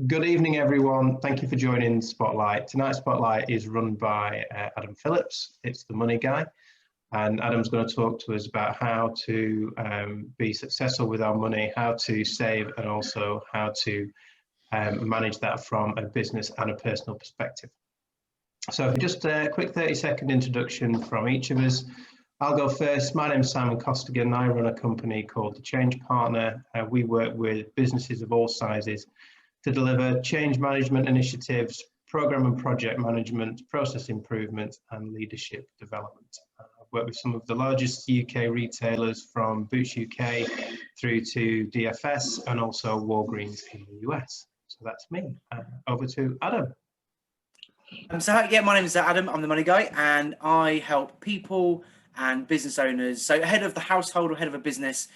Good evening, everyone. Thank you for joining Spotlight. Tonight's Spotlight is run by Adam Phillips. It's the money guy. And Adam's going to talk to us about how to be successful with our money, how to save, and also how to manage that from a business and a personal perspective. So just a quick 30-second introduction from each of us. I'll go first. My name is Simon Costigan. I run a company called The Change Partner. We work with businesses of all sizes to deliver change management initiatives, program and project management, process improvement, and leadership development. I've worked with some of the largest UK retailers from Boots UK through to DFS and also Walgreens in the US. So that's me. Over to Adam. My name is Adam. I'm the money guy, and I help people and business owners, so head of the household or head of a business,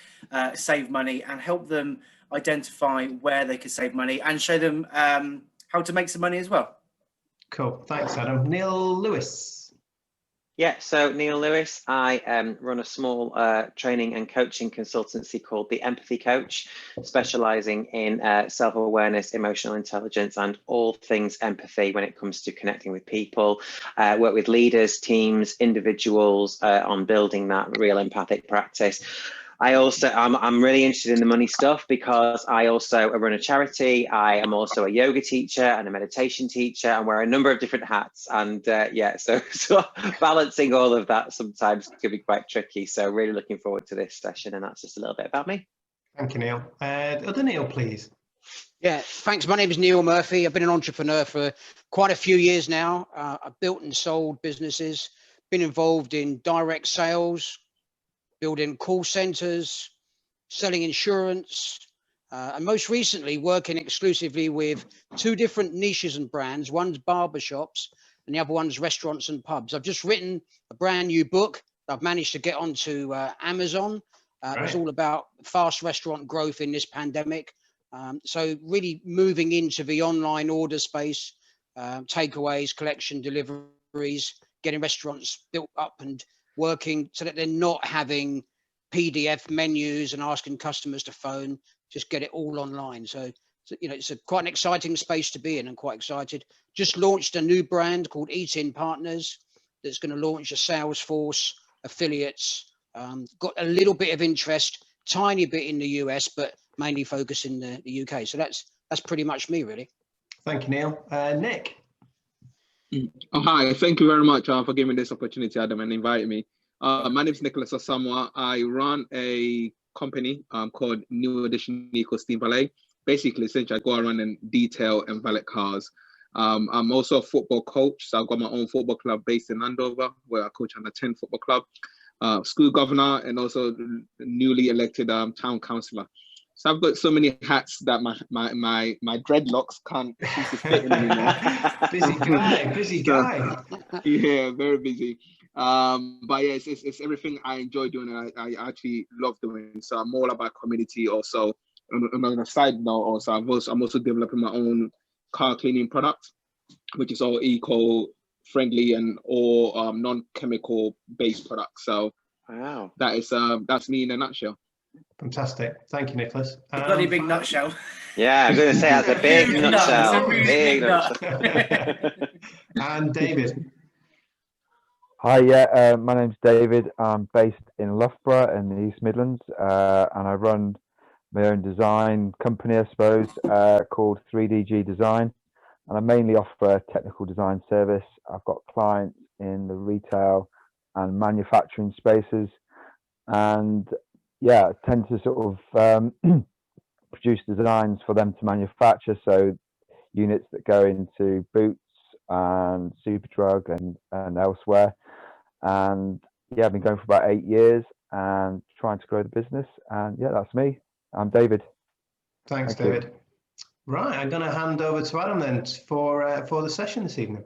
save money and help them identify where they can save money and show them how to make some money as well. Cool, thanks Adam. Neil Lewis. Yeah, so Neil Lewis, I run a small training and coaching consultancy called The Empathy Coach, specializing in self-awareness, emotional intelligence, and all things empathy when it comes to connecting with people. Work with leaders, teams, individuals on building that real empathic practice. I'm really interested in the money stuff because I also run a charity. I am also a yoga teacher and a meditation teacher and wear a number of different hats. And so balancing all of that sometimes can be quite tricky. So really looking forward to this session. And that's just a little bit about me. Thank you, Neil. Other Neil, please. Yeah, thanks. My name is Neil Murphy. I've been an entrepreneur for quite a few years now. I've built and sold businesses, been involved in direct sales, building call centers, selling insurance, and most recently working exclusively with two different niches and brands. One's barbershops and the other one's restaurants and pubs. I've just written a brand new book that I've managed to get onto Amazon. It's all about fast restaurant growth in this pandemic. So really moving into the online order space, takeaways, collection, deliveries, getting restaurants built up and working so that they're not having PDF menus and asking customers to phone, just get it all online. So it's quite an exciting space to be in and quite excited. Just launched a new brand called Eat In Partners that's going to launch a Salesforce affiliates. Got a little bit of interest, tiny bit in the US, but mainly focused in the UK. So that's pretty much me, really. Thank you, Neil. Nick. Oh, hi, thank you very much for giving me this opportunity, Adam, and inviting me. My name is Nicholas Osamoah. I run a company called New Edition Eco Steam Valet. Basically, essentially, I go around and detail and valet cars. I'm also a football coach, so I've got my own football club based in Andover, where I coach under 10 football club, school governor, and also newly elected town councillor. So I've got so many hats that my dreadlocks can't seem to fit in anymore. busy guy. Yeah, very busy. But yeah, it's everything I enjoy doing and I actually love doing. So I'm all about community also. On a side note, also I'm also developing my own car cleaning product, which is all eco-friendly and all non-chemical based products. So wow, that's me in a nutshell. Fantastic. Thank you, Nicholas. Bloody big nutshell. Yeah, I was going to say that's a big nutshell. Big nutshell. And David. Hi, my name's David. I'm based in Loughborough in the East Midlands, and I run my own design company, I suppose, called 3DG Design, and I mainly offer a technical design service. I've got clients in the retail and manufacturing spaces, and yeah, I tend to sort of produce designs for them to manufacture, so units that go into Boots and Superdrug and elsewhere. And yeah, I've been going for about 8 years and trying to grow the business. And yeah, that's me. I'm David. Thanks, David. Right, I'm going to hand over to Adam then for the session this evening.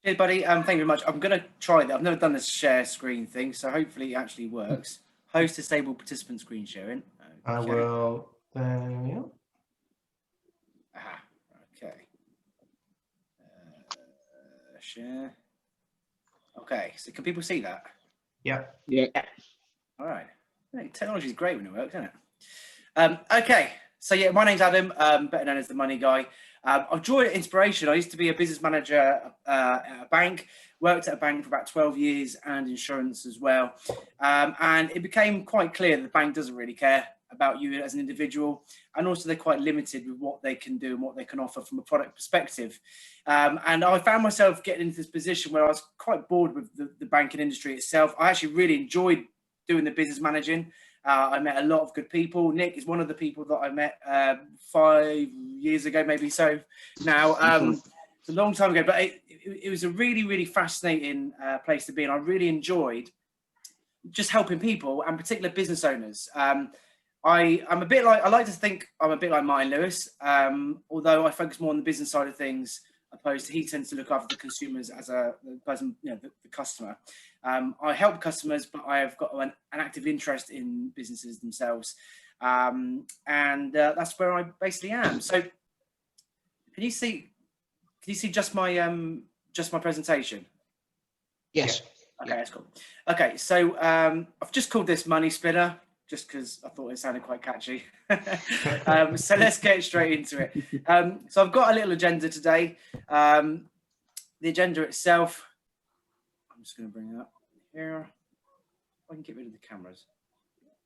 Hey, buddy. Thank you very much. I'm going to try that. I've never done this share screen thing, so hopefully it actually works. Host disable participant screen sharing. Okay. I will. Yeah. Okay. Share. Okay, so can people see that? Yeah. Yeah. All right. Hey, technology is great when it works, isn't it? Okay, so yeah, my name's Adam, better known as the Money Guy. I've drawn inspiration. I used to be a business manager at a bank, worked at a bank for about 12 years and insurance as well. And it became quite clear that the bank doesn't really care about you as an individual, and also they're quite limited with what they can do and what they can offer from a product perspective. And I found myself getting into this position where I was quite bored with the banking industry itself. I actually really enjoyed doing the business managing. I met a lot of good people. Nick is one of the people that I met 5 years ago, maybe so now. It's a long time ago, but it was a really, really fascinating place to be. And I really enjoyed just helping people, and particular business owners. I'm a bit like, I like to think I'm a bit like Martin Lewis, although I focus more on the business side of things, opposed to he tends to look after the consumers as the person, the customer. I help customers, but I have got an active interest in businesses themselves, and that's where I basically am. So, can you see just my presentation? Yes. Okay, that's cool. Okay, so I've just called this Money Spinner, just because I thought it sounded quite catchy. So let's get straight into it. So I've got a little agenda today. The agenda itself, I'm just going to bring it up here. I can get rid of the cameras.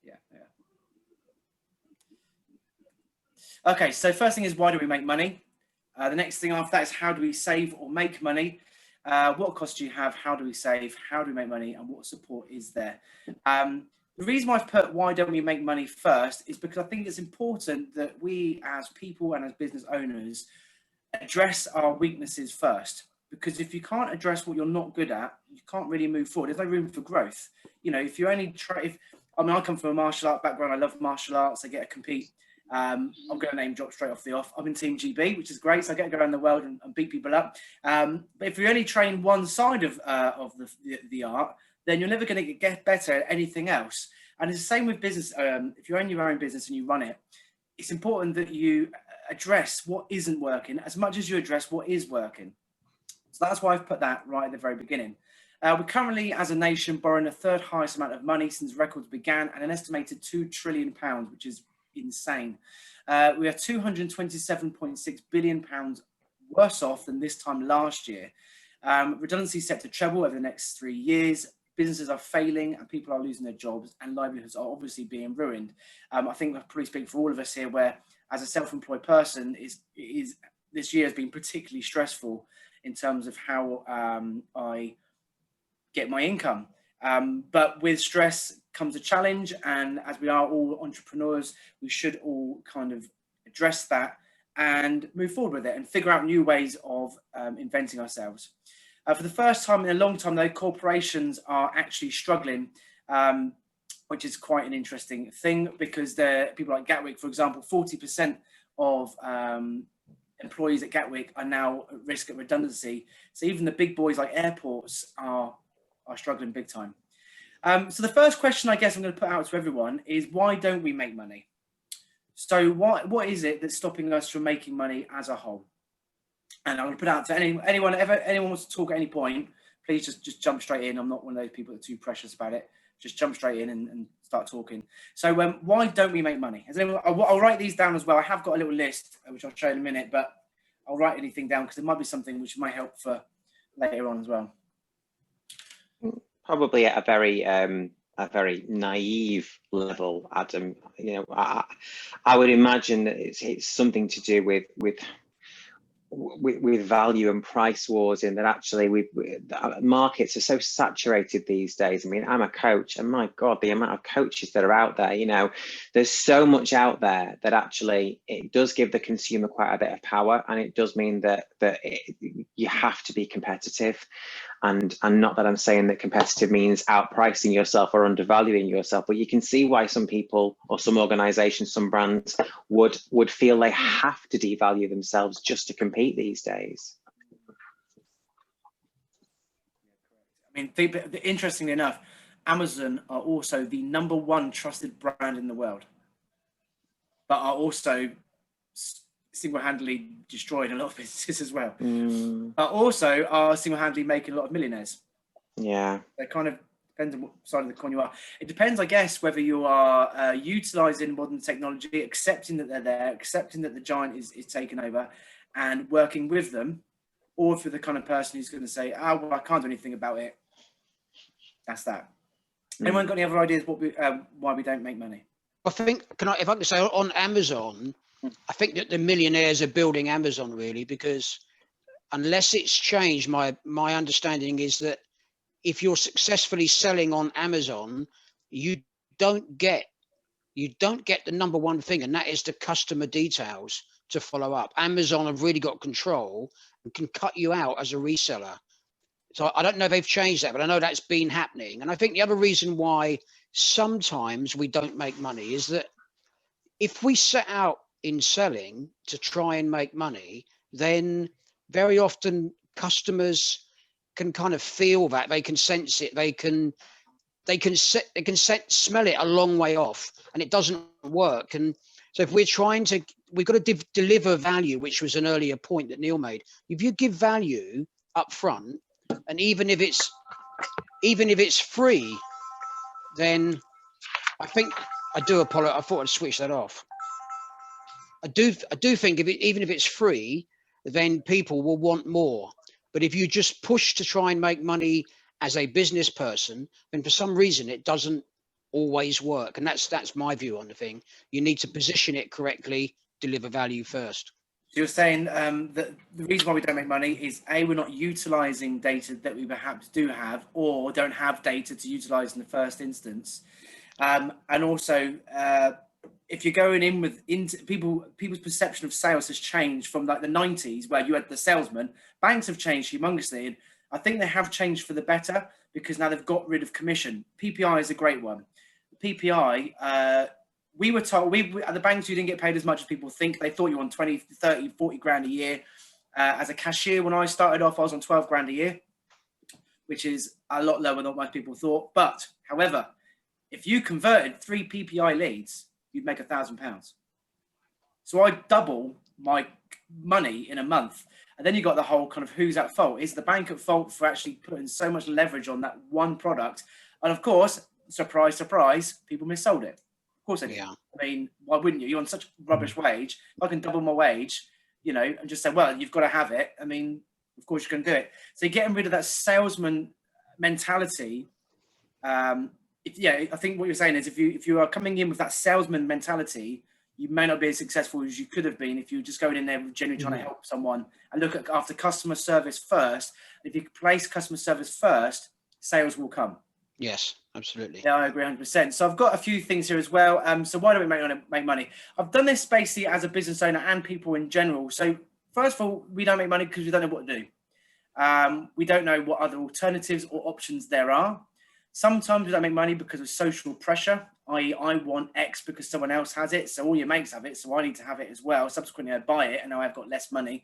Yeah. Okay, so first thing is, why do we make money? The next thing after that is, how do we save or make money? What costs do you have? How do we save? How do we make money? And what support is there? The reason why I've put why don't we make money first is because I think it's important that we as people and as business owners address our weaknesses first. Because if you can't address what you're not good at, you can't really move forward. There's no room for growth. If you only try, I come from a martial art background. I love martial arts. I get to compete. I'm going to name drop straight off the off. I'm in Team GB, which is great. So I get to go around the world and beat people up. But if you only train one side of the art, then you're never going to get better at anything else. And it's the same with business. If you own your own business and you run it, it's important that you address what isn't working as much as you address what is working. So that's why I've put that right at the very beginning. We're currently, as a nation, borrowing the third highest amount of money since records began, and an estimated £2 trillion, which is insane. We are £227.6 billion worse off than this time last year. Redundancy is set to treble over the next 3 years. Businesses are failing and people are losing their jobs, and livelihoods are obviously being ruined. I think that probably speak for all of us here, where as a self-employed person, this year has been particularly stressful in terms of how I get my income. But with stress comes a challenge, and as we are all entrepreneurs, we should all kind of address that and move forward with it and figure out new ways of inventing ourselves. For the first time in a long time, though, corporations are actually struggling, which is quite an interesting thing, because people like Gatwick, for example, 40% of employees at Gatwick are now at risk of redundancy. So even the big boys like airports are struggling big time. So the first question I guess I'm going to put out to everyone is, why don't we make money? So what is it that's stopping us from making money as a whole? And I'm going to put out to anyone wants to talk at any point, please just jump straight in. I'm not one of those people that are too precious about it. Just jump straight in and start talking. So why don't we make money? I'll write these down as well. I have got a little list, which I'll show you in a minute, but I'll write anything down because it might be something which might help for later on as well. Probably at a very naive level, Adam. I would imagine that it's something to do with value and price wars, in that actually markets are so saturated these days. I mean, I'm a coach, and my God, the amount of coaches that are out there, there's so much out there that actually it does give the consumer quite a bit of power, and it does mean that you have to be competitive. And not that I'm saying that competitive means outpricing yourself or undervaluing yourself, but you can see why some people or some organizations, some brands would feel they have to devalue themselves just to compete these days. I mean, interestingly enough, Amazon are also the #1 trusted brand in the world, but are also single-handedly destroying a lot of businesses as well. But also are single-handedly making a lot of millionaires. Yeah. It kind of depends on what side of the coin you are. It depends, I guess, whether you are utilizing modern technology, accepting that they're there, accepting that the giant is taking over, and working with them, or if you're the kind of person who's going to say, oh, well, I can't do anything about it. That's that. Anyone got any other ideas why we don't make money? I think, if I can say on Amazon, I think that the millionaires are building Amazon really, because unless it's changed, my understanding is that if you're successfully selling on Amazon, you don't get the number one thing, and that is the customer details to follow up. Amazon have really got control and can cut you out as a reseller. So I don't know if they've changed that, but I know that's been happening. And I think the other reason why sometimes we don't make money is that if we set out in selling to try and make money, then very often customers can kind of feel that, they can sense it, they can smell it a long way off, and it doesn't work. And so if we're trying to, we've got to deliver value, which was an earlier point that Neil made. If you give value up front, and even if it's free, then I think I thought I'd switch that off. I do think even if it's free, then people will want more. But if you just push to try and make money as a business person, then for some reason it doesn't always work. And that's my view on the thing. You need to position it correctly, deliver value first. So you're saying that the reason why we don't make money is A, we're not utilizing data that we perhaps do have, or don't have data to utilize in the first instance. And also, if you're going in with people's perception of sales has changed from like the 90s, where you had the salesman. Banks have changed humongously, and I think they have changed for the better, because now they've got rid of commission. PPI is a great one. PPI, we were told, at the banks, you didn't get paid as much as people think. They thought you were on 20, 30, 40 grand a year. As a cashier, when I started off, I was on 12 grand a year, which is a lot lower than what most people thought. But however, if you converted 3 PPI leads, you'd make £1,000. So I double my money in a month. And then you got the whole kind of who's at fault. Is the bank at fault for actually putting so much leverage on that one product? And of course, surprise, surprise, people missold it. Of course they do. Yeah. I mean, why wouldn't you? You're on such rubbish wage. If I can double my wage, and just say, well, you've got to have it. I mean, of course you can do it. So you're getting rid of that salesman mentality. I think what you're saying is if you are coming in with that salesman mentality, you may not be as successful as you could have been if you're just going in there genuinely trying to help someone and look after customer service first. If you place customer service first, sales will come. Yes, absolutely. Yeah, I agree 100%. So I've got a few things here as well. So why don't we make money? I've done this basically as a business owner and people in general. So first of all, we don't make money because we don't know what to do. We don't know what other alternatives or options there are. Sometimes we don't make money because of social pressure, i.e. I want X because someone else has it, so all your mates have it, so I need to have it as well. Subsequently, I buy it, and now I've got less money.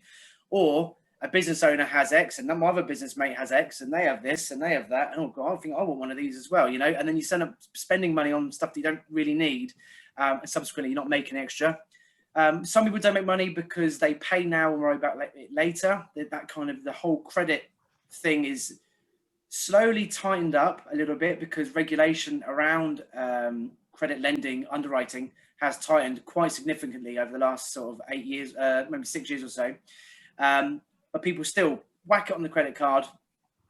Or a business owner has X, and my other business mate has X, and they have this, and they have that, and oh God, I think I want one of these as well, And then you end up spending money on stuff that you don't really need, and subsequently, you're not making extra. Some people don't make money because they pay now and worry about it later. That kind of the whole credit thing is slowly tightened up a little bit because regulation around credit lending underwriting has tightened quite significantly over the last sort of 8 years, maybe 6 years or so. But people still whack it on the credit card,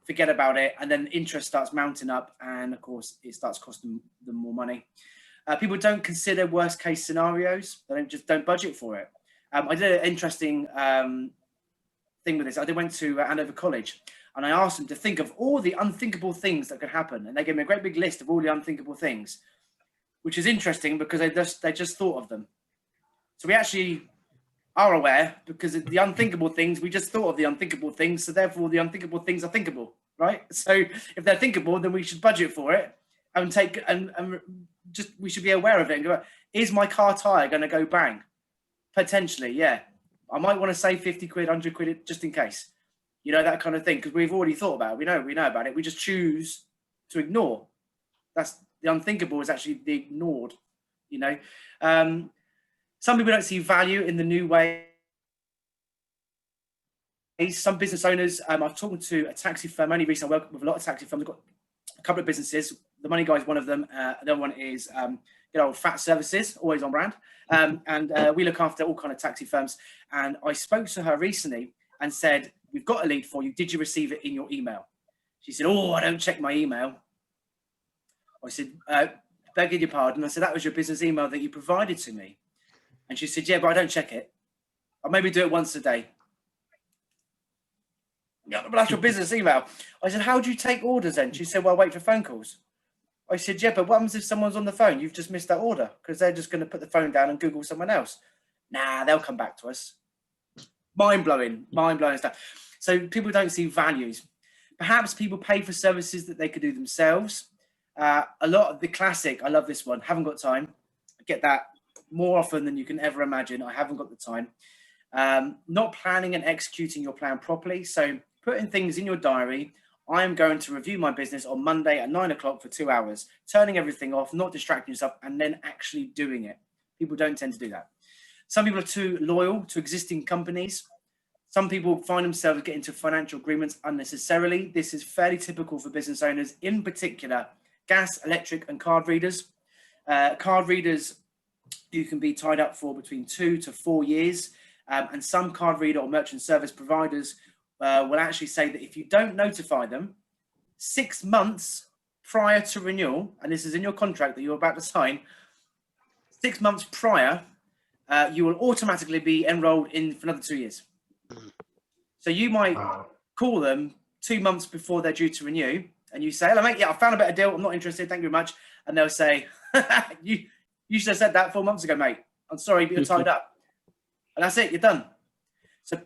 forget about it, and then interest starts mounting up, and of course it starts costing them more money. People don't consider worst case scenarios. They don't budget for it. I did an interesting thing with this. I went to Andover College, and I asked them to think of all the unthinkable things that could happen. And they gave me a great big list of all the unthinkable things, which is interesting because they just thought of them. So we actually are aware because of the unthinkable things, we just thought of the unthinkable things. So therefore the unthinkable things are thinkable, right? So if they're thinkable, then we should budget for it and we should be aware of it and go, is my car tire going to go bang? Potentially, yeah. I might want to save 50 quid, 100 quid just in case. That kind of thing, because we've already thought about it. We know about it. We just choose to ignore. That's the unthinkable is actually the ignored, Some people don't see value in the new way. Some business owners, I've talked to a taxi firm only recently. I work with a lot of taxi firms. I've got a couple of businesses. The Money Guy is one of them. The other one is good old Fat Services, always on brand. And we look after all kind of taxi firms. And I spoke to her recently and said, we've got a lead for you. Did you receive it in your email? She said, oh, I don't check my email. I said, begging your pardon. I said, that was your business email that you provided to me. And she said, yeah, but I don't check it. I'll maybe do it once a day. Yeah, but that's your business email. I said, how do you take orders then? She said, well, wait for phone calls. I said, yeah, but what happens if someone's on the phone? You've just missed that order because they're just going to put the phone down and Google someone else. Nah, they'll come back to us. Mind-blowing stuff. So people don't see values. Perhaps people pay for services that they could do themselves. A lot of the classic, I love this one, haven't got time. I get that more often than you can ever imagine. I haven't got the time. Not planning and executing your plan properly. So putting things in your diary. I am going to review my business on Monday at 9 o'clock for 2 hours, turning everything off, not distracting yourself, and then actually doing it. People don't tend to do that. Some people are too loyal to existing companies. Some people find themselves getting into financial agreements unnecessarily. This is fairly typical for business owners, in particular, gas, electric, and card readers. Card readers, you can be tied up for between 2 to 4 years. And some card reader or merchant service providers will actually say that if you don't notify them 6 months prior to renewal, and this is in your contract that you're about to sign, 6 months prior, you will automatically be enrolled in for another 2 years. So you might call them 2 months before they're due to renew, and you say, hello, mate, yeah, I found a better deal. I'm not interested. Thank you very much. And they'll say, you should have said that 4 months ago, mate. I'm sorry, but you're tied up. And that's it. You're done. So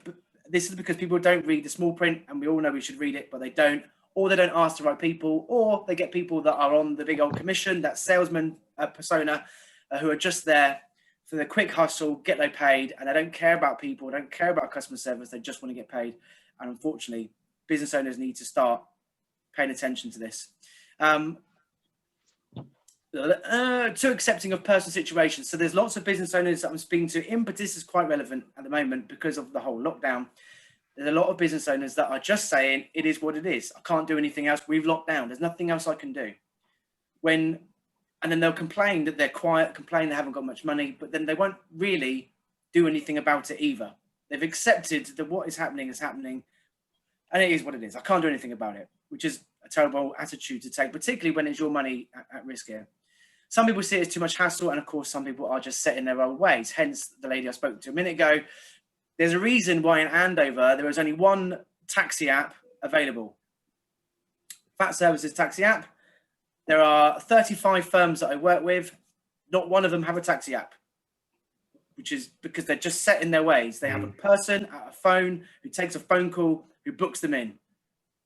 this is because people don't read the small print, and we all know we should read it, but they don't, or they don't ask the right people, or they get people that are on the big old commission, that salesman persona, who are just there for the quick hustle, get they paid, and they don't care about people, don't care about customer service, they just want to get paid. And unfortunately, business owners need to start paying attention to this. Too accepting of personal situations. So there's lots of business owners that I'm speaking to, but this is quite relevant at the moment because of the whole lockdown. There's a lot of business owners that are just saying, it is what it is. I can't do anything else. We've locked down. There's nothing else I can do. And then they'll complain that they're quiet, complain they haven't got much money, but then they won't really do anything about it either. They've accepted that what is happening, and it is what it is. I can't do anything about it, which is a terrible attitude to take, particularly when it's your money at risk here. Some people see it as too much hassle, and of course, some people are just set in their own ways. Hence, the lady I spoke to a minute ago, there's a reason why in Andover, there is only one taxi app available. Fat Services taxi app. There are 35 firms that I work with. Not one of them have a taxi app, which is because they're just set in their ways. They have a person at a phone who takes a phone call, who books them in.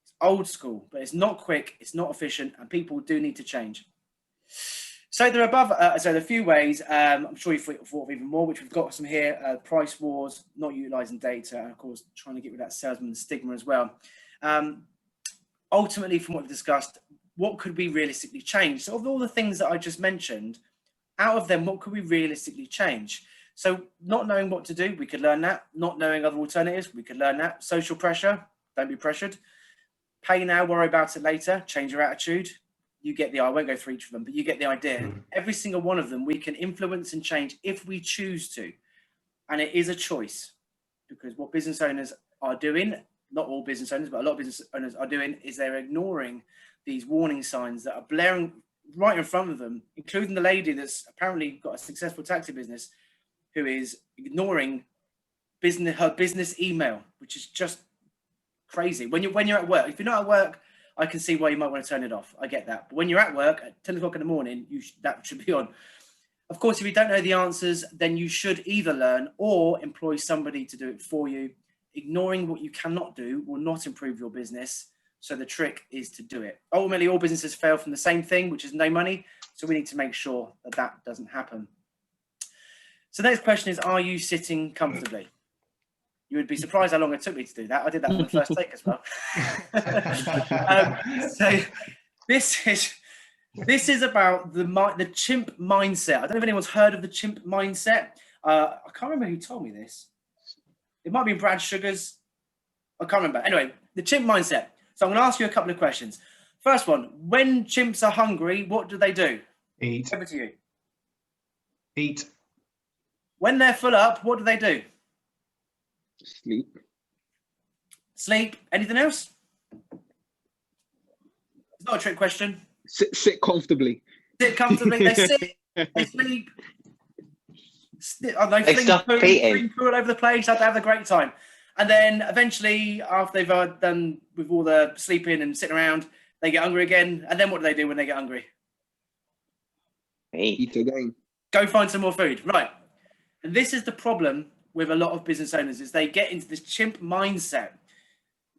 It's old school, but it's not quick, it's not efficient, and people do need to change. So there are there are a few ways. I'm sure you've thought of even more, which we've got some here. Price wars, not utilising data, and of course, trying to get rid of that salesman stigma as well. Ultimately, from what we've discussed, what could we realistically change? So of all the things that I just mentioned, out of them, what could we realistically change? So not knowing what to do, we could learn that. Not knowing other alternatives, we could learn that. Social pressure, don't be pressured. Pay now, worry about it later, change your attitude. You get the, I won't go through each of them, but you get the idea. Every single one of them, we can influence and change if we choose to. And it is a choice, because what business owners are doing, not all business owners, but a lot of business owners are doing, is they're ignoring these warning signs that are blaring right in front of them, including the lady that's apparently got a successful taxi business who is ignoring her business email, which is just crazy. When you're at work, if you're not at work, I can see why you might want to turn it off. I get that. But when you're at work at 10 o'clock in the morning, that should be on. Of course, if you don't know the answers, then you should either learn or employ somebody to do it for you. Ignoring what you cannot do will not improve your business. So the trick is to do it. Ultimately, all businesses fail from the same thing, which is no money. So we need to make sure that that doesn't happen. So the next question is, are you sitting comfortably? You would be surprised how long it took me to do that. I did that on the first take as well. So this is about the chimp mindset. I don't know if anyone's heard of the chimp mindset. I can't remember who told me this. It might be Brad Sugars. I can't remember. Anyway, the chimp mindset. So I'm going to ask you a couple of questions. First one, when chimps are hungry, what do they do? Eat. Over to you. Eat. When they're full up, what do? Sleep. Sleep. Anything else? It's not a trick question. Sit comfortably. Sit comfortably. They sit. They sleep. They stop eating. fling poo all over the place. They have a great time. And then eventually, after they've done with all the sleeping and sitting around, they get hungry again. And then what do when they get hungry? Eat again. Go find some more food. Right. And this is the problem with a lot of business owners is they get into this chimp mindset.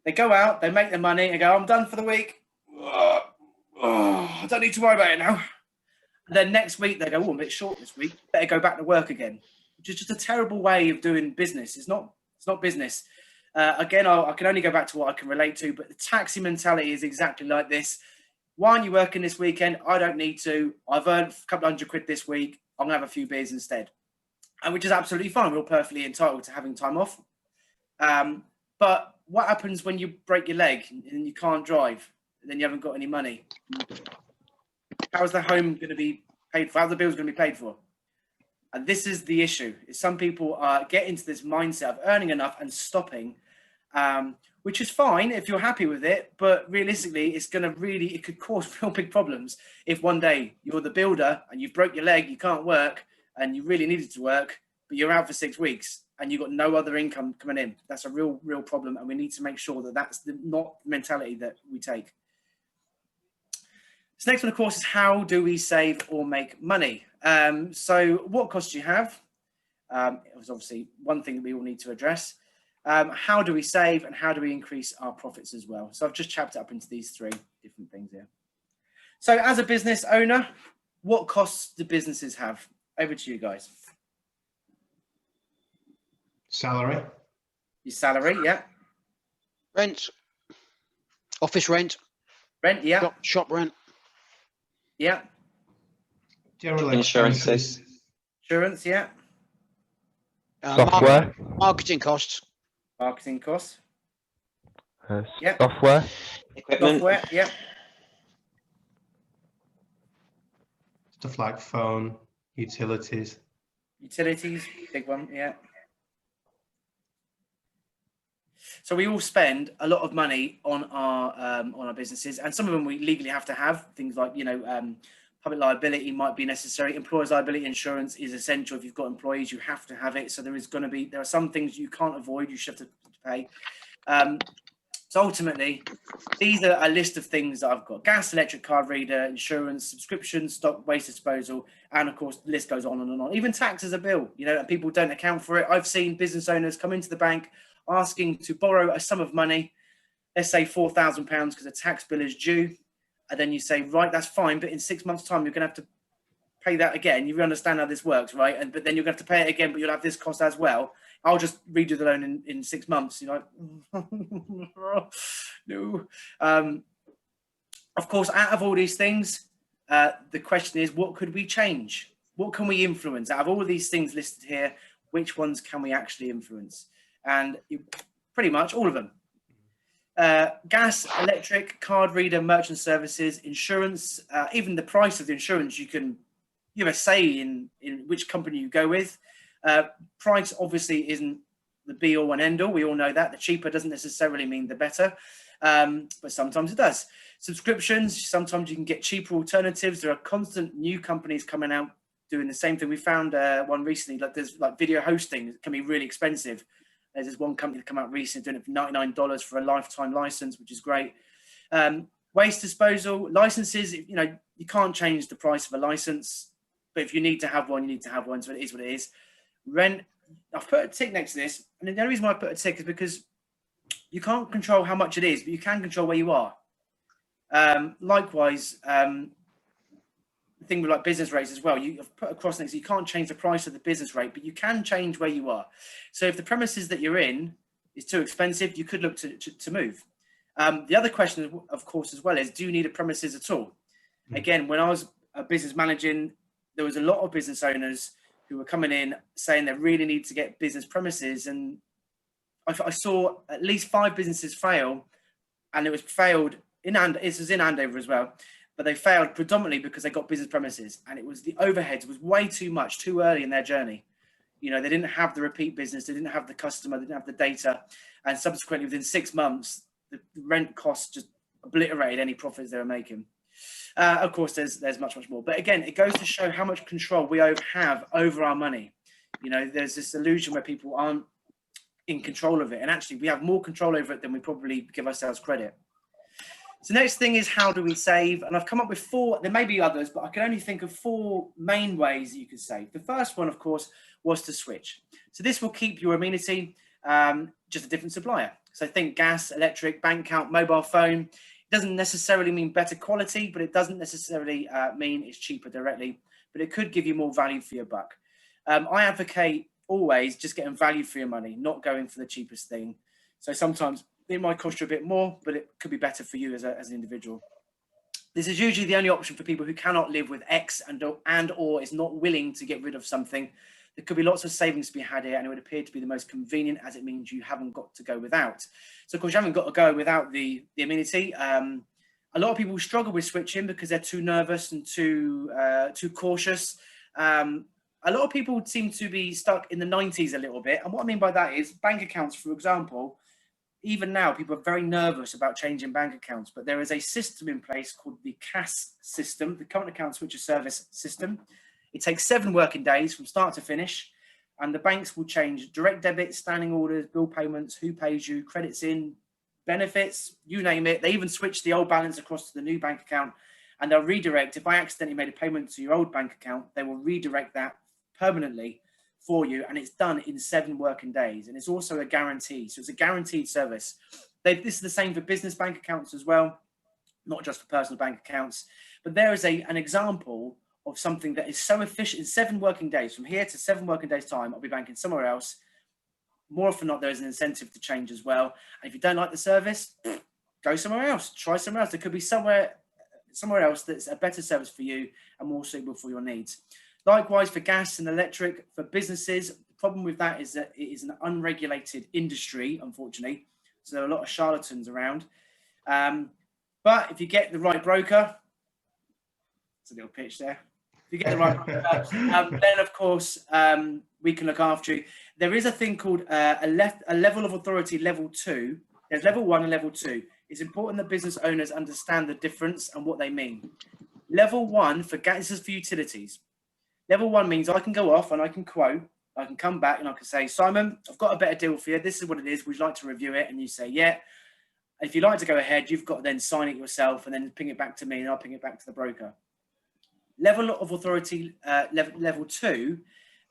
They go out, they make their money, and go, I'm done for the week. I don't need to worry about it now. And then next week they go, oh, I'm a bit short this week. Better go back to work again. Which is just a terrible way of doing business. It's not business. Again, I can only go back to what I can relate to, but the taxi mentality is exactly like this. Why aren't you working this weekend? I don't need to. I've earned a couple £100 this week. I'm going to have a few beers instead. And which is absolutely fine. We're all perfectly entitled to having time off. But what happens when you break your leg and you can't drive? And then you haven't got any money? How's the home going to be paid for? How's the bills going to be paid for? And this is the issue. Is some people get into this mindset of earning enough and stopping, which is fine if you're happy with it. But realistically, it could cause real big problems if one day you're the builder and you've broke your leg, you can't work, and you really needed to work, but you're out for 6 weeks and you've got no other income coming in. That's a real problem. And we need to make sure that that's not the mentality that we take. This next one, of course, is how do we save or make money? So what costs do you have? It was obviously one thing that we all need to address. How do we save and how do we increase our profits as well? So I've just chopped it up into these 3 different things here. So as a business owner, what costs do businesses have? Over to you guys. Salary. Your salary, yeah. Rent. Office rent. Rent, yeah. Shop rent. Yeah. General Insurances. expenses. Insurance, yeah. Software. Marketing costs. Marketing costs. Yeah. Software. Equipment. Software, yeah. Stuff like phone, utilities. Utilities, big one, yeah. So we all spend a lot of money on our businesses, and some of them we legally have to have. Things like, public liability might be necessary. Employers' liability insurance is essential. If you've got employees, you have to have it. So there are some things you can't avoid. You should have to pay. So ultimately, these are a list of things that I've got: gas, electric, card reader, insurance, subscription, stock, waste disposal, and of course the list goes on and on. Even tax is a bill, and people don't account for it. I've seen business owners come into the bank asking to borrow a sum of money, let's say £4,000 because a tax bill is due, and then you say, right, that's fine, but in 6 months' time you're going to have to pay that again. You understand how this works, right? But then you're going to have to pay it again, but you'll have this cost as well. I'll just redo the loan in 6 months. No. Of course, out of all these things, the question is, what could we change? What can we influence? Out of all of these things listed here, which ones can we actually influence? And pretty much all of them. Gas, electric, card reader, merchant services, insurance, even the price of the insurance, you have a say in which company you go with. Price obviously isn't the be all and end all. We all know that. The cheaper doesn't necessarily mean the better, but sometimes it does. Subscriptions, sometimes you can get cheaper alternatives. There are constant new companies coming out doing the same thing. We found one recently, there's video hosting. It can be really expensive. There's this one company that come out recently doing it for $99 for a lifetime license, which is great. Waste disposal, licenses, you can't change the price of a license, but if you need to have one, you need to have one. So it is what it is. Rent, I've put a tick next to this. And the only reason why I put a tick is because you can't control how much it is, but you can control where you are. Likewise, the thing with business rates as well, you've put across next, you can't change the price of the business rate, but you can change where you are. So if the premises that you're in is too expensive, you could look to move. The other question, of course, as well is, do you need a premises at all? Again, when I was a business managing, there was a lot of business owners who were coming in saying they really need to get business premises. And I saw at least 5 businesses fail, and it was failed this was in Andover as well. but they failed predominantly because they got business premises, and it was the overheads was way too much, too early in their journey. You know, they didn't have the repeat business, they didn't have the customer, they didn't have the data, and subsequently within 6 months, the rent costs just obliterated any profits they were making. Of course, there's much more, but again, it goes to show how much control we have over our money. You know, there's this illusion where people aren't in control of it, and actually we have more control over it than we probably give ourselves credit. So next thing is, how do we save? And I've come up with 4, there may be others, but I can only think of 4 main ways that you could save. The first one, of course, was to switch. So this will keep your amenity, just a different supplier. So think gas, electric, bank account, mobile phone. It doesn't necessarily mean better quality, but it doesn't necessarily mean it's cheaper directly, but it could give you more value for your buck. I advocate always just getting value for your money, not going for the cheapest thing. So sometimes it might cost you a bit more, but it could be better for you as an individual. This is usually the only option for people who cannot live with X and or is not willing to get rid of something. There could be lots of savings to be had here, and it would appear to be the most convenient, as it means you haven't got to go without. So of course you haven't got to go without the amenity. A lot of people struggle with switching because they're too nervous and too cautious. A lot of people seem to be stuck in the 90s a little bit. And what I mean by that is bank accounts, for example. Even now, people are very nervous about changing bank accounts, but there is a system in place called the CAS system, the Current Account Switcher Service system. It takes 7 working days from start to finish, and the banks will change direct debits, standing orders, bill payments, who pays you, credits in, benefits, you name it. They even switch the old balance across to the new bank account, and they'll redirect. If I accidentally made a payment to your old bank account, they will redirect that permanently for you, and it's done in 7 working days, and it's also a guarantee. So it's a guaranteed service. This is the same for business bank accounts as well, not just for personal bank accounts. But there is an example of something that is so efficient. In 7 working days, from here to 7 working days time, I'll be banking somewhere else. More often than not, there is an incentive to change as well. And if you don't like the service, go somewhere else, try somewhere else. There could be somewhere else that's a better service for you and more suitable for your needs. Likewise for gas and electric, for businesses, the problem with that is that it is an unregulated industry, unfortunately. So there are a lot of charlatans around. But if you get the right broker, it's a little pitch there. If you get the right broker, then of course we can look after you. There is a thing called a level of authority, level 2. There's level 1 and level 2. It's important that business owners understand the difference and what they mean. Level 1 for gas, this is for utilities. Level 1 means I can go off and I can quote, I can come back and I can say, Simon, I've got a better deal for you. This is what it is. Would you like to review it? And you say, yeah. If you'd like to go ahead, you've got to then sign it yourself and then ping it back to me and I'll ping it back to the broker. Level of authority, level 2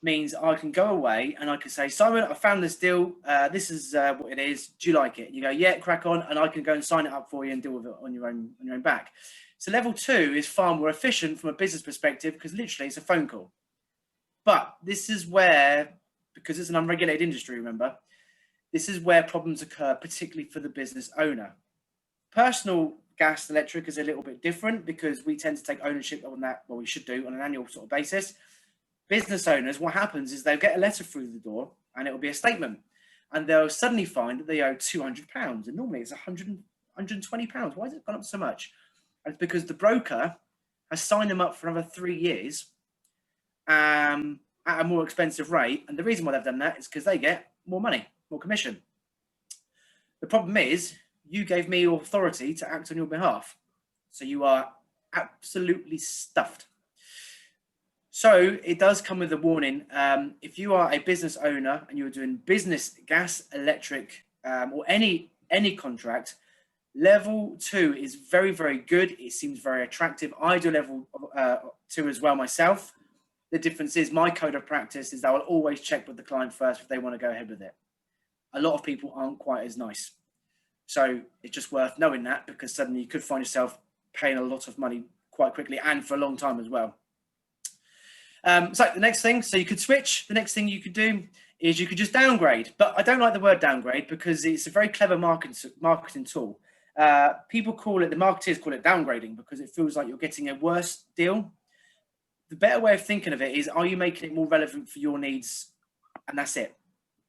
means I can go away and I can say, Simon, I found this deal. This is what it is. Do you like it? You go, yeah, crack on. And I can go and sign it up for you and deal with it on your own back. So level 2 is far more efficient from a business perspective because literally it's a phone call. But this is where, because it's an unregulated industry, remember, this is where problems occur, particularly for the business owner. Personal gas, electric is a little bit different because we tend to take ownership on that, well, we should do on an annual sort of basis. Business owners, what happens is they'll get a letter through the door and it will be a statement and they'll suddenly find that they owe £200 and normally it's £120. Why has it gone up so much? And it's because the broker has signed them up for another 3 years at a more expensive rate. And the reason why they've done that is because they get more money, more commission. The problem is you gave me authority to act on your behalf. So you are absolutely stuffed. So it does come with a warning. If you are a business owner and you're doing business, gas, electric, or any contract, level 2 is very, very good. It seems very attractive. I do level 2 as well myself. The difference is my code of practice is that I will always check with the client first if they want to go ahead with it. A lot of people aren't quite as nice. So it's just worth knowing that because suddenly you could find yourself paying a lot of money quite quickly and for a long time as well. So the next thing, so you could switch. The next thing you could do is you could just downgrade. But I don't like the word downgrade because it's a very clever marketing tool. People call it, the marketers call it downgrading because it feels like you're getting a worse deal. The better way of thinking of it is, are you making it more relevant for your needs? And that's it.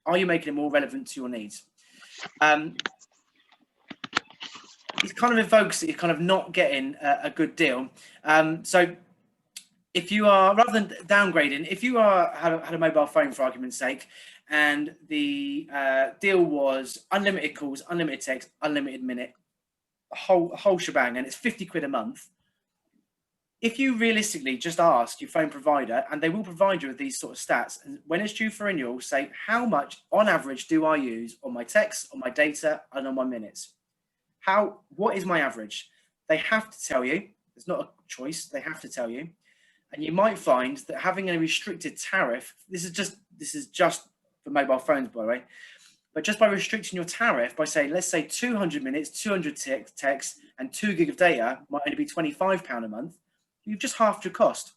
Are you making it more relevant to your needs? it kind of evokes that you're kind of not getting a good deal. So if you are, rather than downgrading, if you had a mobile phone for argument's sake, and the deal was unlimited calls, unlimited text, unlimited minute, a whole shebang, and it's 50 quid a month. If you realistically just ask your phone provider, and they will provide you with these sort of stats, and when it's due for renewal, say, how much on average do I use on my text, on my data, and on my minutes? What is my average? They have to tell you. It's not a choice. They have to tell you. And you might find that having a restricted tariff, this is just for mobile phones, by the way, but just by restricting your tariff by saying, let's say 200 minutes, 200 texts, and 2 gig of data might only be £25 a month, you've just halved your cost.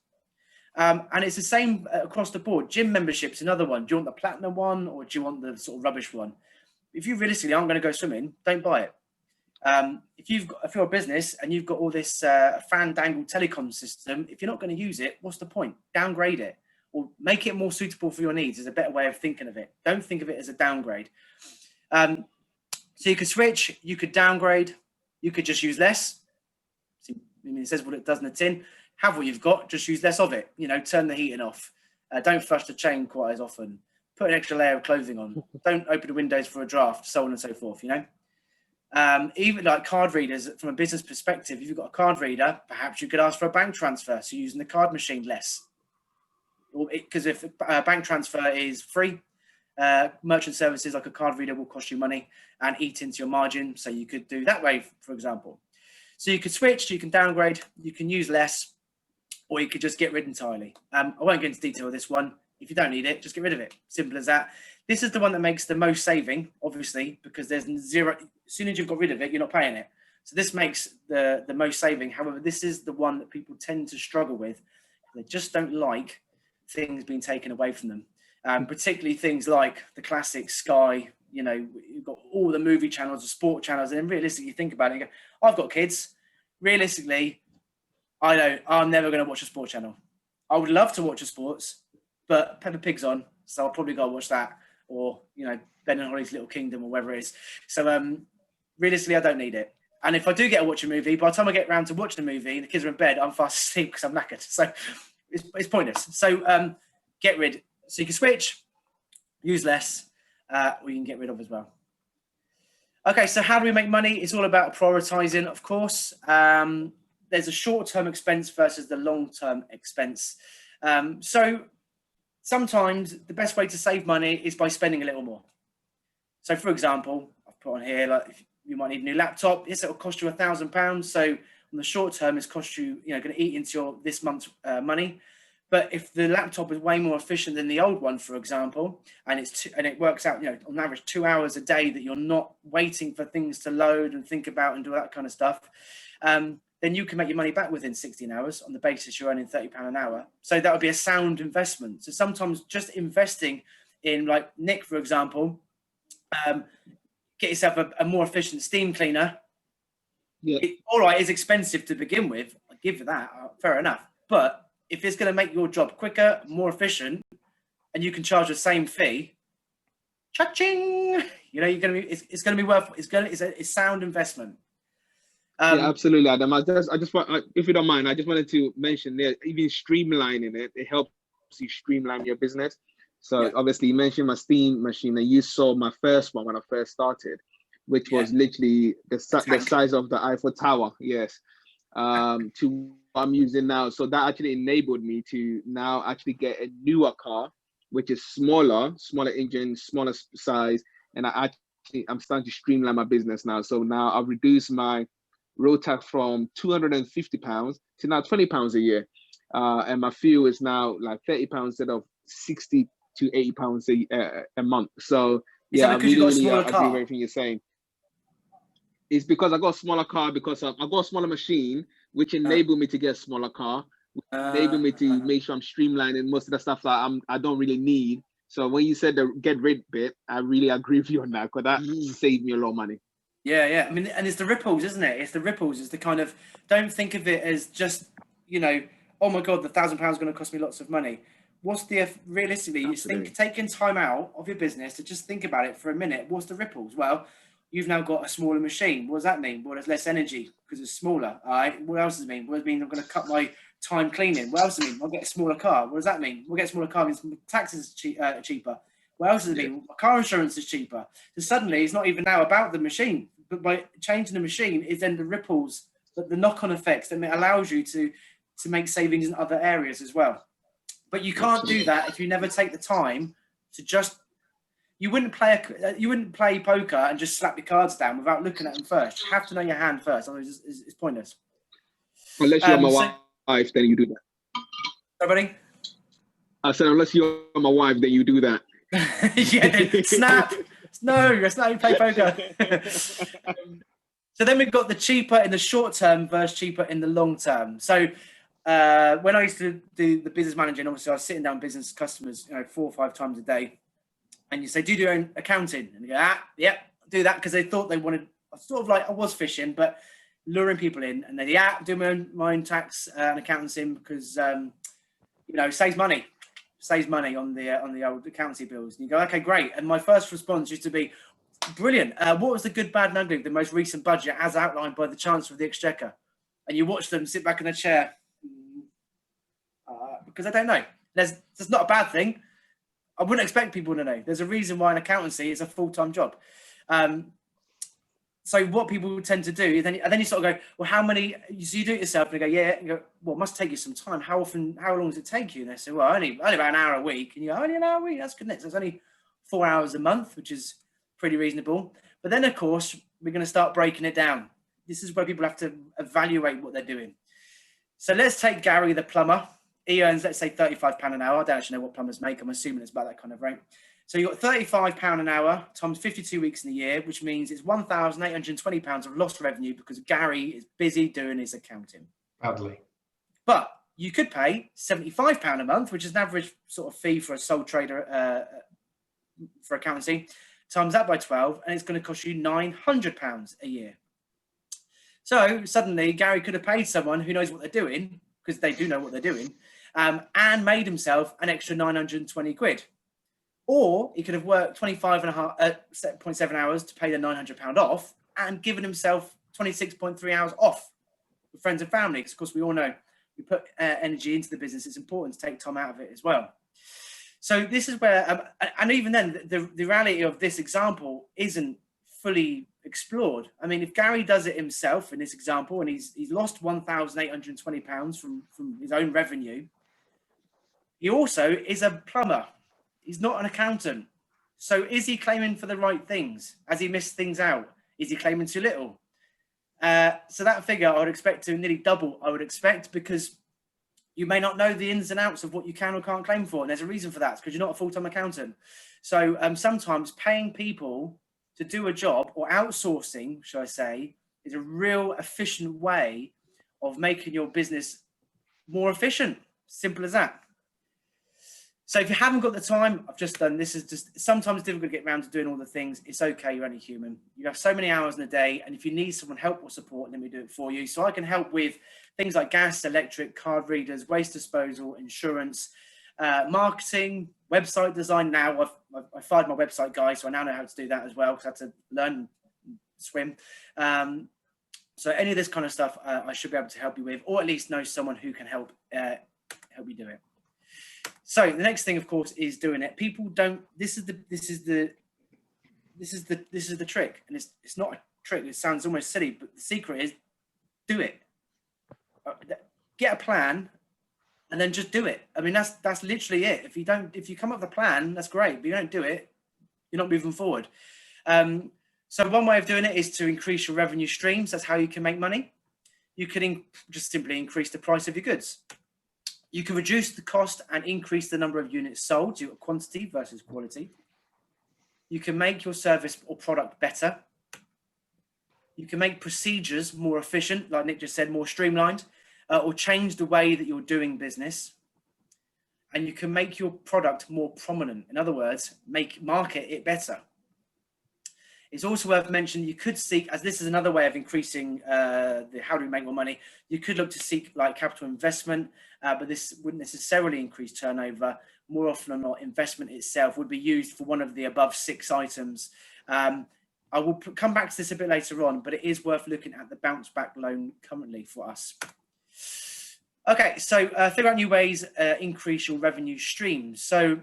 And it's the same across the board. Gym membership's another one. Do you want the platinum one, or do you want the sort of rubbish one? If you realistically aren't going to go swimming, don't buy it. If you're a business and you've got all this fandangled telecom system, if you're not going to use it, what's the point? Downgrade it, or make it more suitable for your needs is a better way of thinking of it. Don't think of it as a downgrade. So you could switch, you could downgrade, you could just use less. I mean, it says what it does in the tin. Have what you've got, just use less of it. You know, turn the heating off. Don't flush the chain quite as often. Put an extra layer of clothing on. Don't open the windows for a draft, so on and so forth, you know. Even like card readers, from a business perspective, if you've got a card reader, perhaps you could ask for a bank transfer, so using the card machine less. Because if a bank transfer is free, merchant services like a card reader will cost you money and eat into your margin, so you could do that way, for example. So you could switch, you can downgrade, you can use less, or you could just get rid entirely. I won't go into detail of this one. If you don't need it, just get rid of it. Simple as that. This is the one that makes the most saving, obviously, because there's zero. As soon as you've got rid of it, you're not paying it. So this makes the most saving. However, this is the one that people tend to struggle with. They just don't like things being taken away from them, particularly things like the classic Sky. You know, you've got all the movie channels, the sport channels, and then realistically, you think about it, you go, I've got kids. Realistically, I'm never going to watch a sport channel. I would love to watch a sports, but Peppa Pig's on, so I'll probably go watch that, or, you know, Ben and Holly's Little Kingdom, or whatever it is. So realistically, I don't need it. And if I do get to watch a movie, by the time I get around to watching the movie, the kids are in bed, I'm fast asleep because I'm knackered. So it's pointless. So get rid. So you can switch, use less, or you can get rid of as well. Okay, so how do we make money? It's all about prioritizing, of course. There's a short-term expense versus the long-term expense. So sometimes the best way to save money is by spending a little more. So for example, I've put on here, like, if you might need a new laptop. Yes, it'll cost you £1,000. So on the short term, it's cost you, going to eat into your this month's money. But if the laptop is way more efficient than the old one, for example, and it works out, on average 2 hours a day that you're not waiting for things to load and think about and do that kind of stuff, then you can make your money back within 16 hours on the basis you're earning £30 an hour. So that would be a sound investment. So sometimes just investing in, like Nick, for example, get yourself a more efficient steam cleaner. Yeah. All right, it's expensive to begin with. I give you that, fair enough. But if it's going to make your job quicker, more efficient, and you can charge the same fee, cha-ching! You're going to be. It's going to be worth. It's a sound investment. Yeah, absolutely, Adam. I just want, if you don't mind, I just wanted to mention that even streamlining it helps you streamline your business. So yeah. Obviously, you mentioned my steam machine, and you saw my first one when I first started, which was literally the size of the Eiffel Tower. Yes, to what I'm using now. So that actually enabled me to now actually get a newer car, which is smaller engine, smaller size, and I'm starting to streamline my business now. So now I've reduced my road tax from £250 to now £20 a year, and my fuel is now like £30 instead of £60 to £80 a month. So yeah, I really agree with everything you're saying. It's because I got a smaller car, because I got a smaller machine, which enabled me to get a smaller car, enabled me to make sure I'm streamlining most of the stuff that I don't really need. So when you said the get rid bit, I really agree with you on that, because that saved me a lot of money. Yeah. I mean, and it's the ripples, isn't it? It's the ripples. It's the kind of, don't think of it as just, oh my God, the £1,000 is going to cost me lots of money. What's the, realistically, taking time out of your business to just think about it for a minute. What's the ripples? Well, you've now got a smaller machine. What does that mean? Well, there's less energy because it's smaller. All right. What else does it mean? Well, it means I'm going to cut my time cleaning. What else does it mean? I'll get a smaller car. What does that mean? We'll get a smaller car means taxes are cheaper. What else does it mean? Car insurance is cheaper. So suddenly it's not even now about the machine, but by changing the machine is then the ripples, the knock-on effects that allows you to make savings in other areas as well. But you can't do that if you never take the time to just. You wouldn't play poker and just slap your cards down without looking at them first. You have to know your hand first, otherwise it's pointless. Unless you're my wife, then you do that. Everybody? I said, unless you're my wife, then you do that. Yeah, snap. No, that's not how you play poker. So then we've got the cheaper in the short term versus cheaper in the long term. So when I used to do the business managing, obviously I was sitting down with business customers, 4 or 5 times a day. And you say, do your own accounting? And they go, yeah, do that, because they thought they wanted, sort of like I was fishing, but luring people in. And they, do my own tax and accountancy because, saves money on the old accountancy bills. And you go, okay, great. And my first response used to be, brilliant. What was the good, bad, and ugly of the most recent budget as outlined by the Chancellor of the Exchequer? And you watch them sit back in a chair because I don't know. That's not a bad thing. I wouldn't expect people to know. There's a reason why an accountancy is a full-time job. So what people tend to do is then you sort of go, well, how many? So you do it yourself, and you go, yeah. You go, well, it must take you some time. How long does it take you? And they say, well, only about an hour a week. And you go, only an hour a week? That's good. So it's only 4 hours a month, which is pretty reasonable. But then, of course, we're going to start breaking it down. This is where people have to evaluate what they're doing. So let's take Gary, the plumber. He earns, let's say, £35 an hour. I don't actually know what plumbers make. I'm assuming it's about that kind of rate. So you've got £35 an hour times 52 weeks in the year, which means it's £1,820 of lost revenue because Gary is busy doing his accounting. Badly. But you could pay £75 a month, which is an average sort of fee for a sole trader for accountancy. Times that by 12, and it's going to cost you £900 a year. So suddenly Gary could have paid someone who knows what they're doing, because they do know what they're doing, and made himself an extra 920 quid. Or he could have worked 25.7 hours to pay the £900 off and given himself 26.3 hours off with friends and family. Because, of course, we all know we put energy into the business. It's important to take time out of it as well. So this is where, and even then, the reality of this example isn't fully explored. I mean, if Gary does it himself in this example, and he's lost £1,820 from his own revenue, he also is a plumber. He's not an accountant. So is he claiming for the right things? Has he missed things out? Is he claiming too little? So that figure I would expect to nearly double, I would expect, because you may not know the ins and outs of what you can or can't claim for. And there's a reason for that. It's because you're not a full-time accountant. So sometimes paying people to do a job, or outsourcing, shall I say, is a real efficient way of making your business more efficient. Simple as that. So if you haven't got the time, I've just done, this is just sometimes difficult to get around to doing all the things. It's okay, you're only human. You have so many hours in a day, and if you need someone help or support, let me do it for you. So I can help with things like gas, electric, card readers, waste disposal, insurance, marketing, website design. Now I fired my website guy, so I now know how to do that as well, because I had to learn swim. So any of this kind of stuff, I should be able to help you with, or at least know someone who can help you do it. So the next thing, of course, is doing it. People don't. This is the trick, and it's not a trick. It sounds almost silly, but the secret is do it. Get a plan, and then just do it. I mean, that's literally it. If you come up with a plan, that's great, but you don't do it, you're not moving forward. So one way of doing it is to increase your revenue streams. That's how you can make money. You can just simply increase the price of your goods. You can reduce the cost and increase the number of units sold, so quantity versus quality. You can make your service or product better. You can make procedures more efficient, like Nick just said, more streamlined, or change the way that you're doing business. And you can make your product more prominent. In other words, market it better. It's also worth mentioning you could seek, as this is another way of increasing how do we make more money, you could look to seek like capital investment, but this wouldn't necessarily increase turnover. More often than not, investment itself would be used for one of the above 6 items. I I will come back to this a bit later on, but it is worth looking at the bounce back loan currently for us. Okay, so figure out new ways increase your revenue streams. So